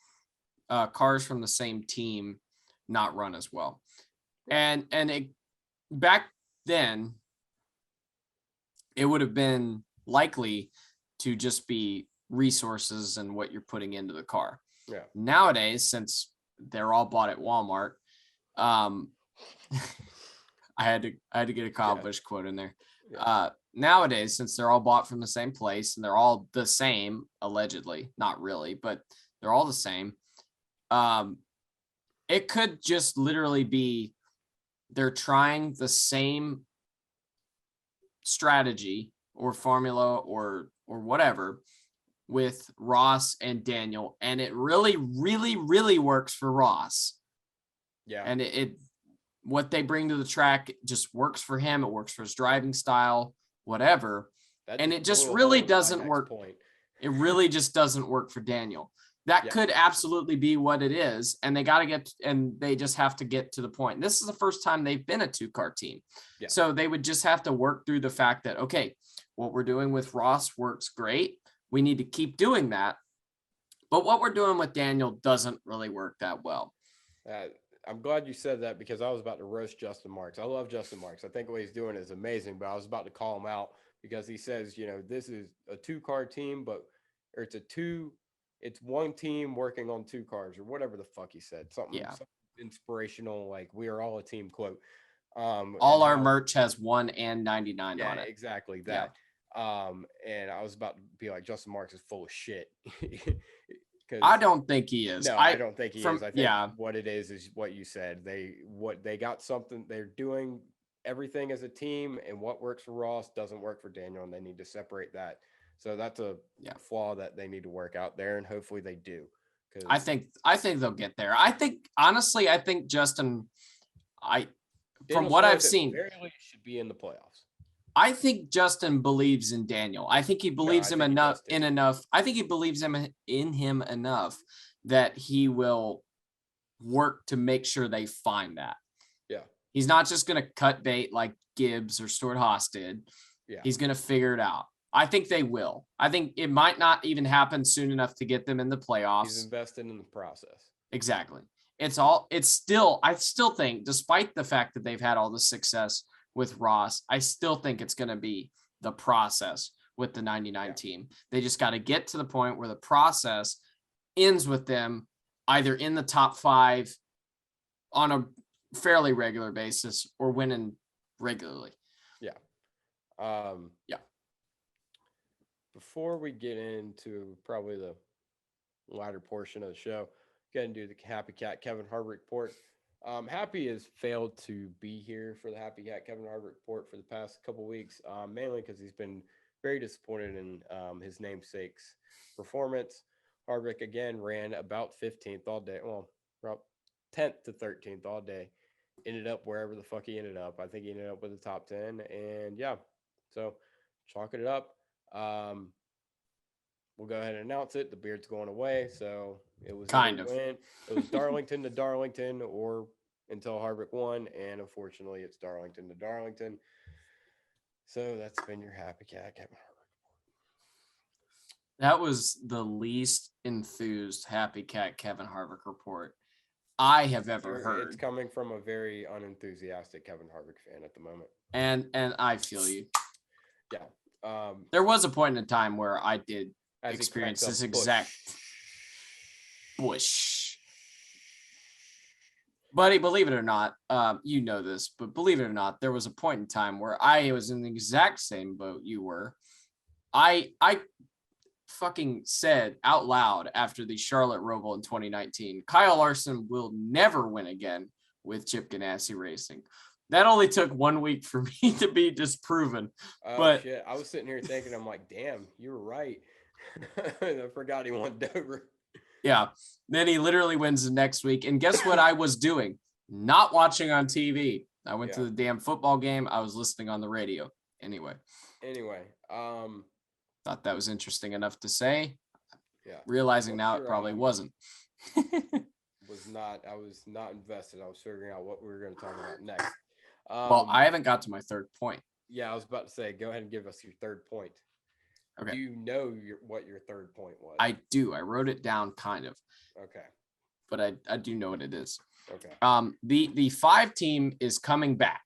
cars from the same team not run as well. And back then, it would have been likely to just be resources and what you're putting into the car. Yeah. Nowadays, since they're all bought at Walmart, I had to get a Kyle Busch quote in there. Yeah. Nowadays, since they're all bought from the same place and they're all the same, allegedly, not really, but they're all the same. It could just literally be they're trying the same strategy or formula or whatever with Ross and Daniel, and it really, really, really works for Ross. Yeah. And it what they bring to the track just works for him. It works for his driving style, whatever. And it just really doesn't work. It really just doesn't work for Daniel. That could absolutely be what it is. And they just have to get to the point. And this is the first time they've been a 2-car team. Yeah. So they would just have to work through the fact that, okay, what we're doing with Ross works great. We need to keep doing that. But what we're doing with Daniel doesn't really work that well. I'm glad you said that because I was about to roast Justin Marks. I love Justin Marks. I think what he's doing is amazing, but I was about to call him out because he says, this is a 2-car team, it's one team working on 2 cars or whatever the fuck he said. Something inspirational, like we are all a team quote. All our merch has 1 and 99 on it. Exactly that. Yeah. And I was about to be like, Justin Marks is full of shit. I don't think he is. No, I don't think he is. I think what it is what you said. They got something. They're doing everything as a team, and what works for Ross doesn't work for Daniel, and they need to separate that. So that's a flaw that they need to work out there, and hopefully they do. I think they'll get there. Honestly, Justin. From what I've seen, very least should be in the playoffs. I think Justin believes in Daniel. I think he believes him enough. I think he believes in him enough that he will work to make sure they find that. Yeah. He's not just going to cut bait like Gibbs or Stuart Haas did. Yeah. He's going to figure it out. I think they will. I think it might not even happen soon enough to get them in the playoffs. He's invested in the process. Exactly. I still think, despite the fact that they've had all the success with Ross, I still think it's going to be the process with the 99 team. They just got to get to the point where the process ends with them either in the top 5 on a fairly regular basis or winning regularly. Yeah. Yeah. Before we get into probably the latter portion of the show, go ahead and do the Happy Cat Kevin Harvick report. Happy has failed to be here for the Happy Cat Kevin Harvick report for the past couple weeks, mainly because he's been very disappointed in his namesake's performance. Harvick again ran about 15th all day. Well, about 10th to 13th all day. Ended up wherever the fuck he ended up. I think he ended up with the top 10. And yeah, so chalking it up. We'll go ahead and announce it. The beard's going away. So it was kind of. It was Darlington to Darlington or until Harvick won. And unfortunately, it's Darlington to Darlington. So that's been your Happy Cat Kevin Harvick. That was the least enthused Happy Cat Kevin Harvick report I have ever heard. It's coming from a very unenthusiastic Kevin Harvick fan at the moment. And I feel you. Yeah. There was a point in time where I did experience this exact bush. Buddy, believe it or not, you know this, but believe it or not, there was a point in time where I was in the exact same boat you were. I fucking said out loud after the Charlotte Roval in 2019, Kyle Larson will never win again with Chip Ganassi Racing. That only took 1 week for me to be disproven. But shit. I was sitting here thinking, I'm like, damn, you were right. I forgot he won Dover. Yeah. Then he literally wins the next week. And guess what I was doing? Not watching on TV. I went to the damn football game. I was listening on the radio. Anyway. Thought that was interesting enough to say. Yeah. Realizing now it probably wasn't. I was not invested. I was figuring out what we were going to talk about next. Well, I haven't got to my third point. Yeah, I was about to say, go ahead and give us your third point. Okay. Do you know what your third point was? I do. I wrote it down kind of. Okay. But I do know what it is. Okay. The 5 team is coming back.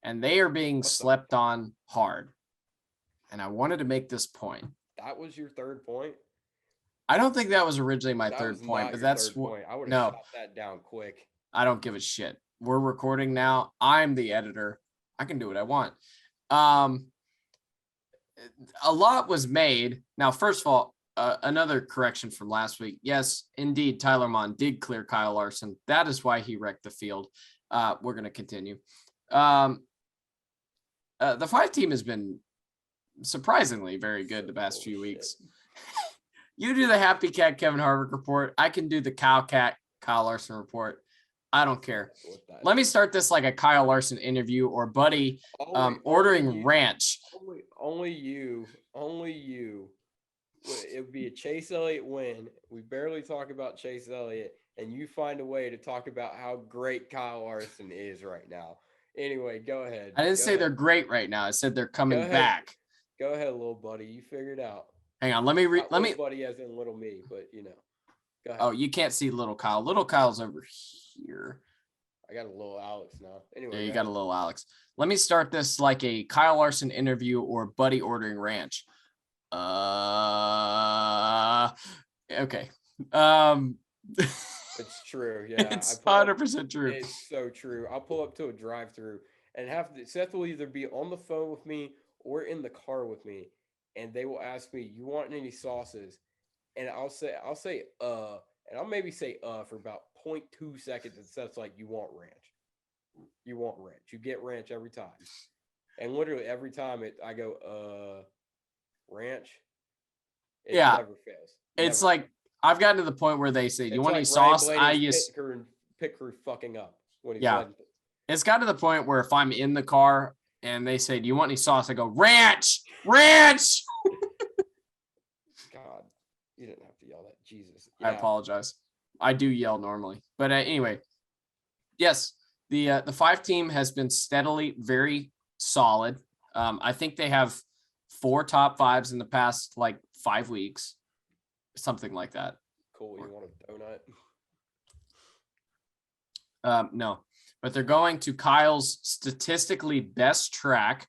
And they are being slept on hard. And I wanted to make this point. That was your third point? I don't think that was originally my third point, but that's what I would have shot that down quick. I don't give a shit. We're recording now. I'm the editor. I can do what I want. A lot was made. Now, first of all, another correction from last week. Yes, indeed, Tyler Mon did clear Kyle Larson. That is why he wrecked the field. We're going to continue. The 5 team has been surprisingly very good the past few weeks. You do the Happy Cat Kevin Harvick report. I can do the Kyle Larson report. I don't care. Let me start this like a Kyle Larson interview or Buddy ordering ranch. Only you. It would be a Chase Elliott win. We barely talk about Chase Elliott, and you find a way to talk about how great Kyle Larson is right now. Anyway, go ahead. I didn't say they're great right now. I said they're coming back. Go ahead, little buddy. You figured it out. Hang on. Let me buddy as in little me, but you know. Go ahead. Oh, you can't see little Kyle. Little Kyle's over here. I got a little Alex now. Anyway. Yeah, you got a little Alex. Let me start this like a Kyle Larson interview or Buddy ordering ranch. Okay. It's true. Yeah. It's 100% true. It's so true. I'll pull up to a drive-through and Seth will either be on the phone with me or in the car with me, and they will ask me, "You want any sauces?" And I'll say, and I'll maybe say for about 0.2 seconds, and Seth's like, "You want ranch? You want ranch? You get ranch every time." And literally every time I go, ranch. It never fails. It's like I've gotten to the point where they say, "Do you want any sauce?" I use Picker fucking up when he's It's gotten to the point where if I'm in the car and they say, "Do you want any sauce?" I go, "Ranch, ranch." God, you didn't have to yell that. Jesus. Yeah. I apologize. I do yell normally, but anyway, yes, The 5 team has been steadily very solid. I think they have 4 top 5s in the past like 5 weeks, something like that. Cool. You want a donut? No, but they're going to Kyle's statistically best track.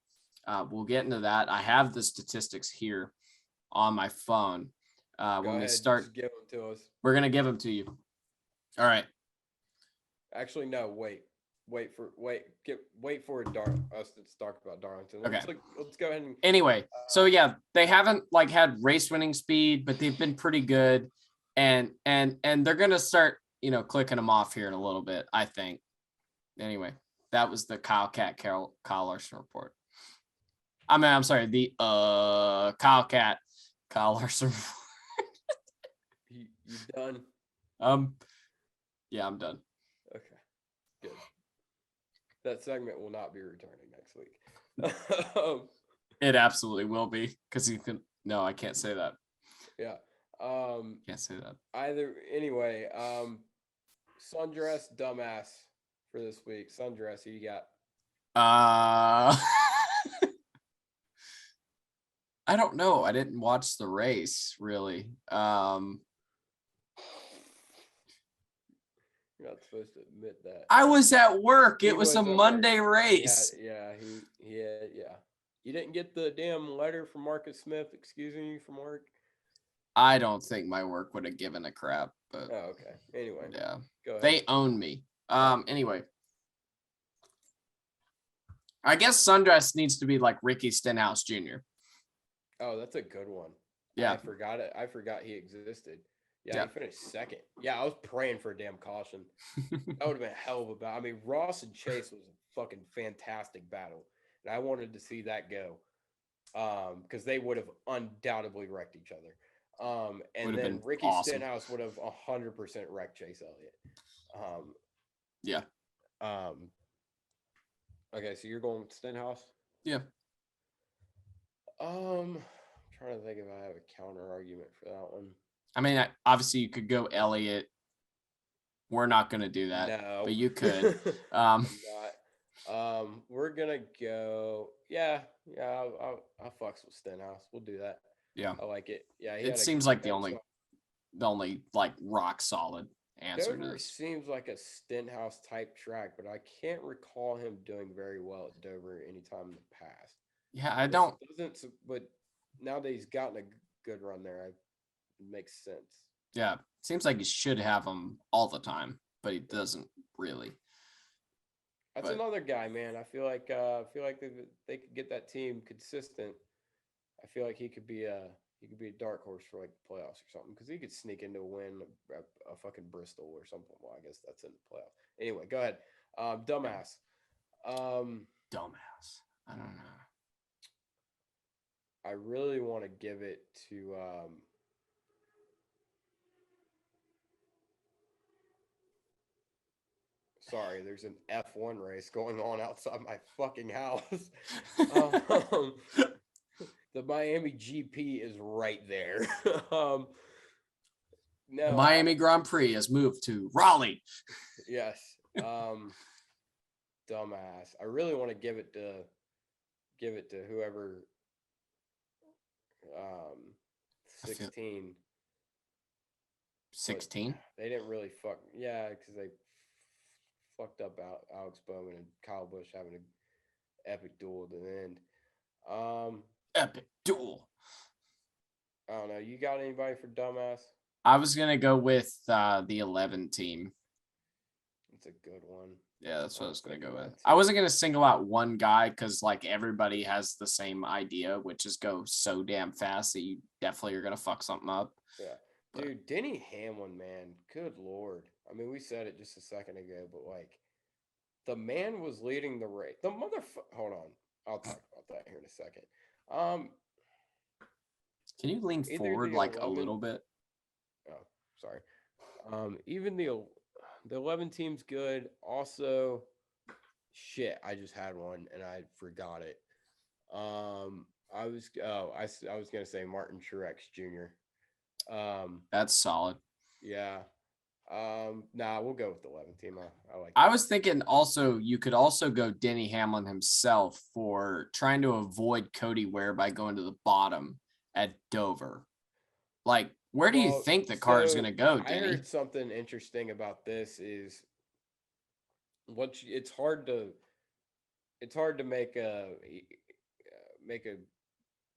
We'll get into that. I have the statistics here on my phone. Go When we ahead, start, just give them to us. we're going to give them to you. All right. Actually, no. Wait for us to talk about Darlington. Okay. Let's go ahead and. Anyway, so yeah, they haven't like had race winning speed, but they've been pretty good, and they're gonna start clicking them off here in a little bit, I think. Anyway, that was the Kyle Larson report. I'm sorry, the Kyle Larson. You done? Yeah, I'm done. Okay, good. That segment will not be returning next week. It absolutely will be, because you can. No, I can't say that. Yeah. Can't say that. Anyway, sundress dumbass for this week. Sundress, who you got? I don't know. I didn't watch the race really. You're not supposed to admit that. I was at work. It was a Monday race. Yeah. You didn't get the damn letter from Marcus Smith excusing you from work? I don't think my work would have given a crap, but oh, okay. Anyway, yeah, go ahead. They own me. Anyway, I guess Sundress needs to be like Ricky Stenhouse Jr. Oh, that's a good one. Yeah, I forgot it. I forgot he existed. Yeah, Yeah. he finished second. Yeah, I was praying for a damn caution. That would have been a hell of a battle. I mean, Ross and Chase was a fucking fantastic battle, and I wanted to see that go, because they would have undoubtedly wrecked each other. And Would've then been Ricky awesome. Stenhouse would have 100% wrecked Chase Elliott. Yeah. Okay, so you're going with Stenhouse? Yeah. Trying to think if I have a counter argument for that one. I mean, obviously you could go Elliott. We're not going to do that, No, but you could. I'm not. We're gonna go. Yeah. I'll fucks with Stenhouse. We'll do that. Yeah. I like it. Yeah. It seems like the only like rock solid answer to Dover this. seems like a Stenhouse type track, but I can't recall him doing very well at Dover anytime in the past. Yeah, I don't. But now that he's gotten a good run there, it makes sense. Yeah, seems like he should have him all the time, but he doesn't really. That's another guy, man. I feel like they could get that team consistent. I feel like he could be a dark horse for like the playoffs or something, because he could sneak into a win a fucking Bristol or something. Well, I guess that's in the playoffs. Anyway, go ahead. Dumbass. Dumbass. I don't know. I really want to give it to sorry, there's an F1 race going on outside my fucking house. The Miami GP is right there. No, the Miami Grand Prix has moved to Raleigh. Yes. Dumbass. I really want to give it to whoever 16. 16? They didn't really because they fucked up Alex Bowman and Kyle Busch having an epic duel at the end. Epic duel. I don't know. You got anybody for dumbass? I was gonna go with the 11 team. It's a good one. Yeah, that's what I was gonna go with. I wasn't gonna single out one guy because like everybody has the same idea, which is go so damn fast that you definitely are gonna fuck something up. Yeah. Dude, Denny Hamlin, man, good Lord. I mean, we said it just a second ago, but like, the man was leading the race. The motherfucker. Hold on, I'll talk about that here in a second. Can you lean forward like 11, a little bit? Oh, sorry. Even the 11 team's good. Also, shit, I just had one and I forgot it. I was gonna say Martin Truex Jr. That's solid. Yeah. Nah, we'll go with the 11 team. I like. I that. was thinking also you could also go Denny Hamlin himself for trying to avoid Cody Ware by going to the bottom at Dover. Like, where do you Well, think the car is so going to go, I Denny? heard something interesting about this is it's hard to make a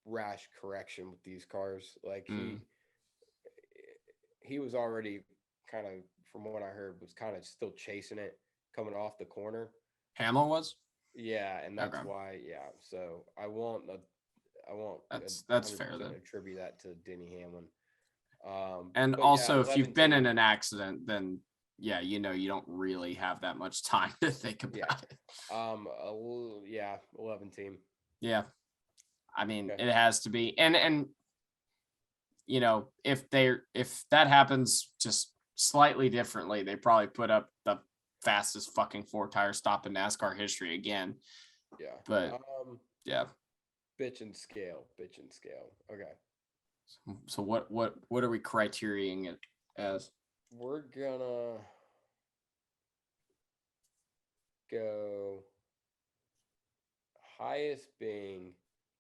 rash correction with these cars. Like Mm. he was already kind of, from what I heard, was kind of still chasing it coming off the corner. Hamlin was? Yeah, and Okay. that's why. Yeah, so I won't That's fair 100% then. attribute that to Denny Hamlin. And But yeah, also, if you've 11 been in team. an accident, then yeah, you know, you don't really have that much time to think Yeah. about it. Yeah, 11 team. Yeah. I mean, Okay. it has to be. And you know, if that happens just slightly differently, they probably put up the fastest fucking 4-tire stop in NASCAR history again. Yeah. But yeah. Bitch and scale. Okay. So what are we criteriaing it as? We're gonna go highest being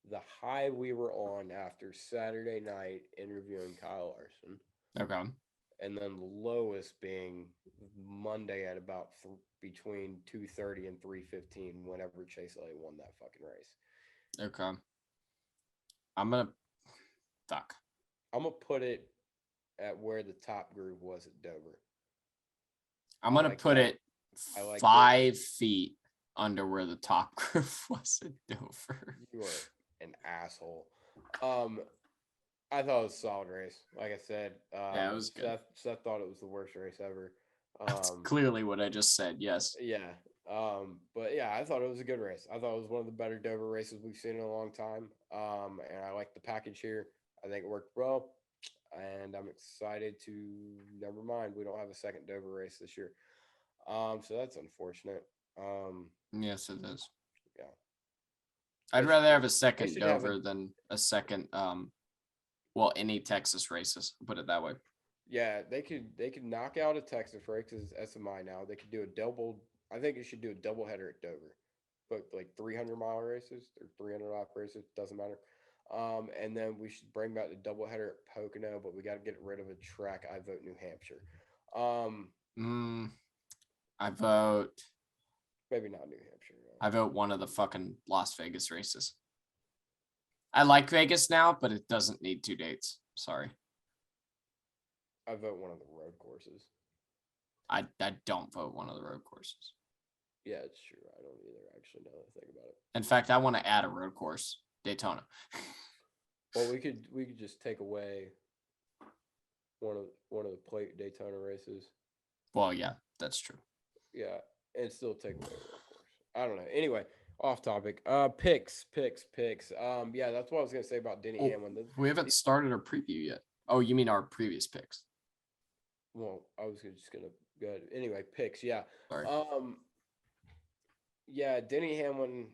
the high we were on after Saturday night interviewing Kyle Larson, Okay. and then the lowest being Monday at about between 2:30 and 3:15 whenever Chase Elliott won that fucking race. Okay. I'm gonna fuck. I'm gonna put it at where the top groove was at Dover. I'm gonna put that. it I like 5 feet under where the top groove was at Dover. You are an asshole. I thought it was a solid race. Like I said, Yeah, it was good. Seth thought it was the worst race ever. That's clearly what I just said. Yes. Yeah. But yeah, I thought it was a good race. I thought it was one of the better Dover races we've seen in a long time. And I like the package here. I think it worked well. And I'm excited to, never mind, we don't have a second Dover race this year. So that's unfortunate. Yes, it is. Yeah. I'd rather have a second should have Dover than a second well, any Texas races, put it that way. Yeah, they could knock out a Texas race as SMI now. They could do a double. I think it should do a double header at Dover, but like 300-mile races or 300-mile races, doesn't matter. And then we should bring back the double header at Pocono, but we got to get rid of a track. I vote New Hampshire. I vote. Maybe not New Hampshire. No. I vote one of the fucking Las Vegas races. I like Vegas now, but it doesn't need 2 dates. Sorry. I vote one of the road courses. I don't vote one of the road courses. Yeah, it's true. I don't either. Actually, now that I think about it. In fact, I want to add a road course, Daytona. Well, we could just take away one of the plate Daytona races. Well, yeah, that's true. Yeah, and still take away a road course. I don't know. Anyway, off topic. Picks. Yeah, that's what I was gonna say about Denny Hamlin. We haven't started our preview yet. Oh, you mean our previous picks? Well, I was just gonna go ahead. Anyway, picks. Yeah. Sorry. Yeah, Denny Hamlin.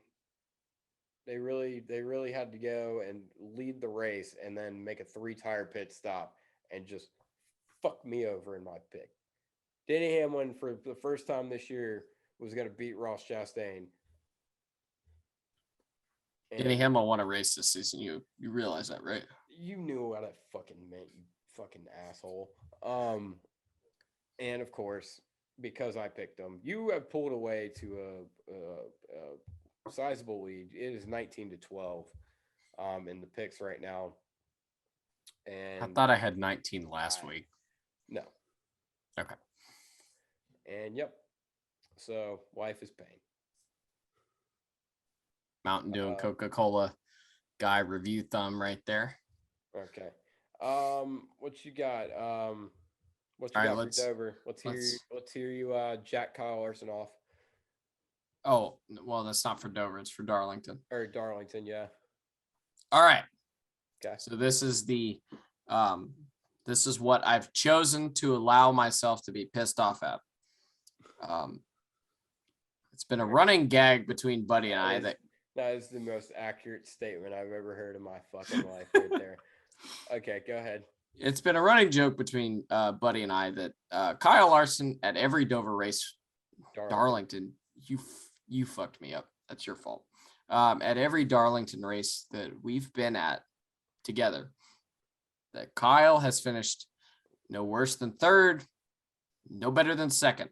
They really had to go and lead the race and then make a 3-tire pit stop and just fuck me over in my pick. Denny Hamlin, for the first time this year, was going to beat Ross Chastain. Denny Hamlin won a race this season. You realize that, right? You knew what that fucking meant, you fucking asshole. And of course, because I picked him, you have pulled away to a sizable lead. It is 19-12 in the picks right now. And I thought I had 19 last week. No. Okay. And yep. So life is pain. Mountain Dew and Coca-Cola guy review thumb right there. Okay. What you got? What you got for Dover? Let's hear you jack Kyle Larson off. Oh, well, that's not for Dover, it's for Darlington. Or Darlington, yeah. All right. Okay. So this is what I've chosen to allow myself to be pissed off at. It's been a running gag between Buddy and I that is the most accurate statement I've ever heard in my fucking life right there. Okay, go ahead. it's been a running joke between Buddy and I that Kyle Larson at every Dover race, Darlington, you fucked me up. That's your fault. At every Darlington race that we've been at together, that Kyle has finished no worse than third, no better than second.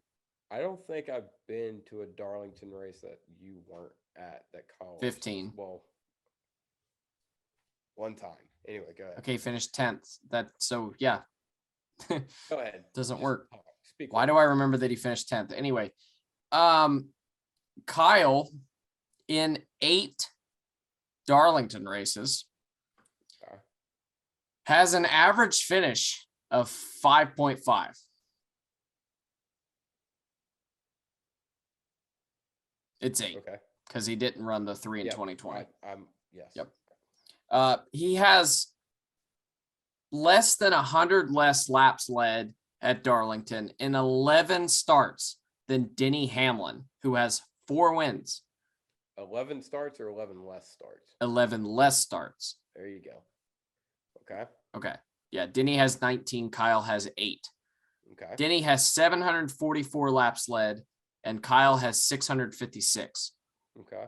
I don't think I've been to a Darlington race that you weren't at that Kyle 15. Well, one time. Anyway, go ahead. Okay, finished 10th. Yeah. Go ahead. Doesn't Just work. Speak. Why do I remember that he finished 10th? Anyway, Kyle in 8 Darlington races has an average finish of 5.5. It's 8. Okay. Because he didn't run the 3 in 2020. Yes. Yep. He has less than 100 less laps led at Darlington in 11 starts than Denny Hamlin, who has 4 wins. 11 starts or 11 less starts? 11 less starts. There you go. Okay. Okay. Yeah, Denny has 19. Kyle has 8. Okay. Denny has 744 laps led, and Kyle has 656. Okay.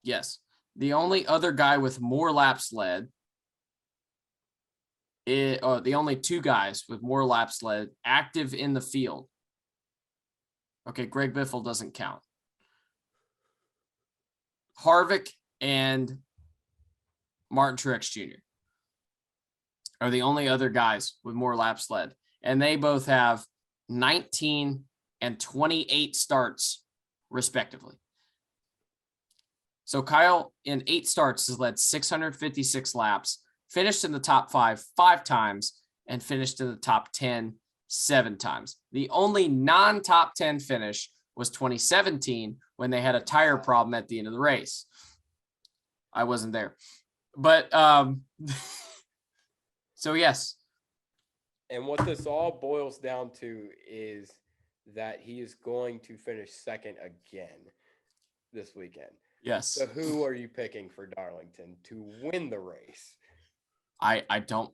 Yes. The only other guy with more laps led, the only 2 guys with more laps led active in the field. Okay, Greg Biffle doesn't count. Harvick and Martin Truex Jr. are the only other guys with more laps led, and they both have 19 and 28 starts respectively. So Kyle in 8 starts has led 656 laps, finished in the top 5 times, and finished in the top 10 7 times. The only non-top 10 finish was 2017 when they had a tire problem at the end of the race. I wasn't there. But so yes. And what this all boils down to is that he is going to finish second again this weekend. Yes. So who are you picking for Darlington to win the race? I don't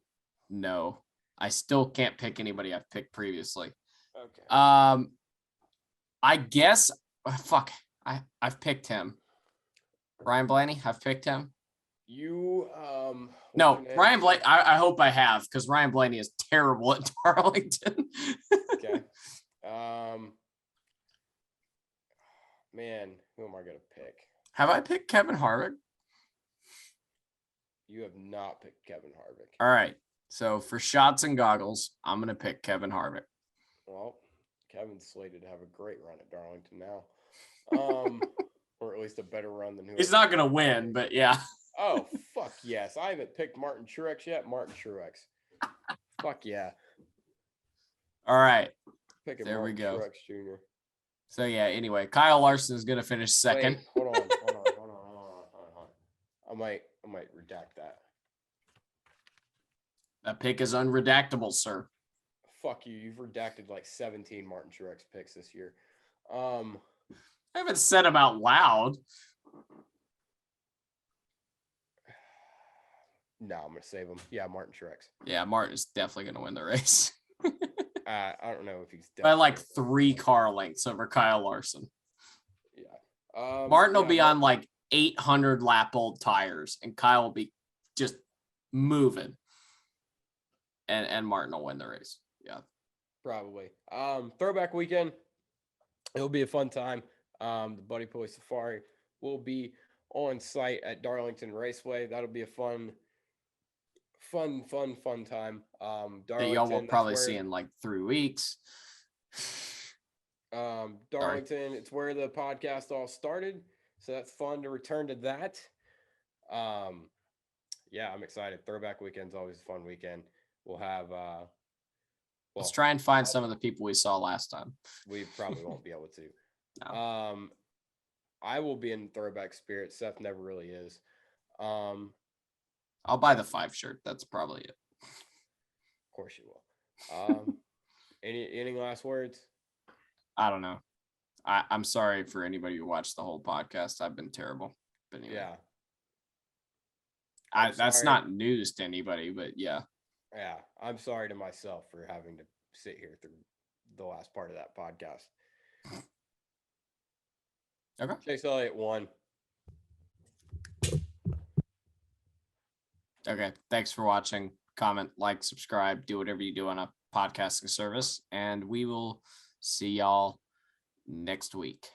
know. I still can't pick anybody I've picked previously. Okay. I guess I've picked him. Ryan Blaney, I've picked him. You no, Ryan Blaney. I hope I have, because Ryan Blaney is terrible at Darlington. Okay. Man, who am I gonna pick? Have I picked Kevin Harvick? You have not picked Kevin Harvick. All right. So for shots and goggles, I'm gonna pick Kevin Harvick. Well, Kevin's slated to have a great run at Darlington now. Or at least a better run than who. He's not gonna win, but yeah. Oh, fuck yes. I haven't picked Martin Truex yet. Martin Truex. Fuck yeah. All right. Picking there Martin we go. Truex Jr. So yeah, anyway, Kyle Larson is gonna finish second. Wait, hold on. I might redact that. That pick is unredactable, sir. Fuck you. You've redacted like 17 Martin Truex picks this year. I haven't said them out loud. No, I'm gonna save him. Yeah, Martin Truex. Yeah, Martin is definitely gonna win the race. I don't know if he's by like 3 car lengths over Kyle Larson. Yeah. Martin will be on like 800 lap old tires, and Kyle will be just moving. And Martin will win the race. Yeah. Probably. Throwback weekend. It'll be a fun time. The Buddy Pulley Safari will be on site at Darlington Raceway. That'll be a fun time. Darlington, y'all will probably see in like 3 weeks. Darlington, it's where the podcast all started. So that's fun to return to that. Yeah, I'm excited. Throwback weekend's always a fun weekend. We'll have let's try and find some of the people we saw last time. We probably won't be able to. No. I will be in throwback spirit. Seth never really is. I'll buy the 5 shirt. That's probably it. Of course you will. Any last words? I don't know. I'm sorry for anybody who watched the whole podcast. I've been terrible. But anyway. Yeah. That's sorry. not news to anybody, but yeah. Yeah, I'm sorry to myself for having to sit here through the last part of that podcast. Okay. Chase Elliott won. Okay. Thanks for watching. Comment, like, subscribe, do whatever you do on a podcasting service, and we will see y'all next week.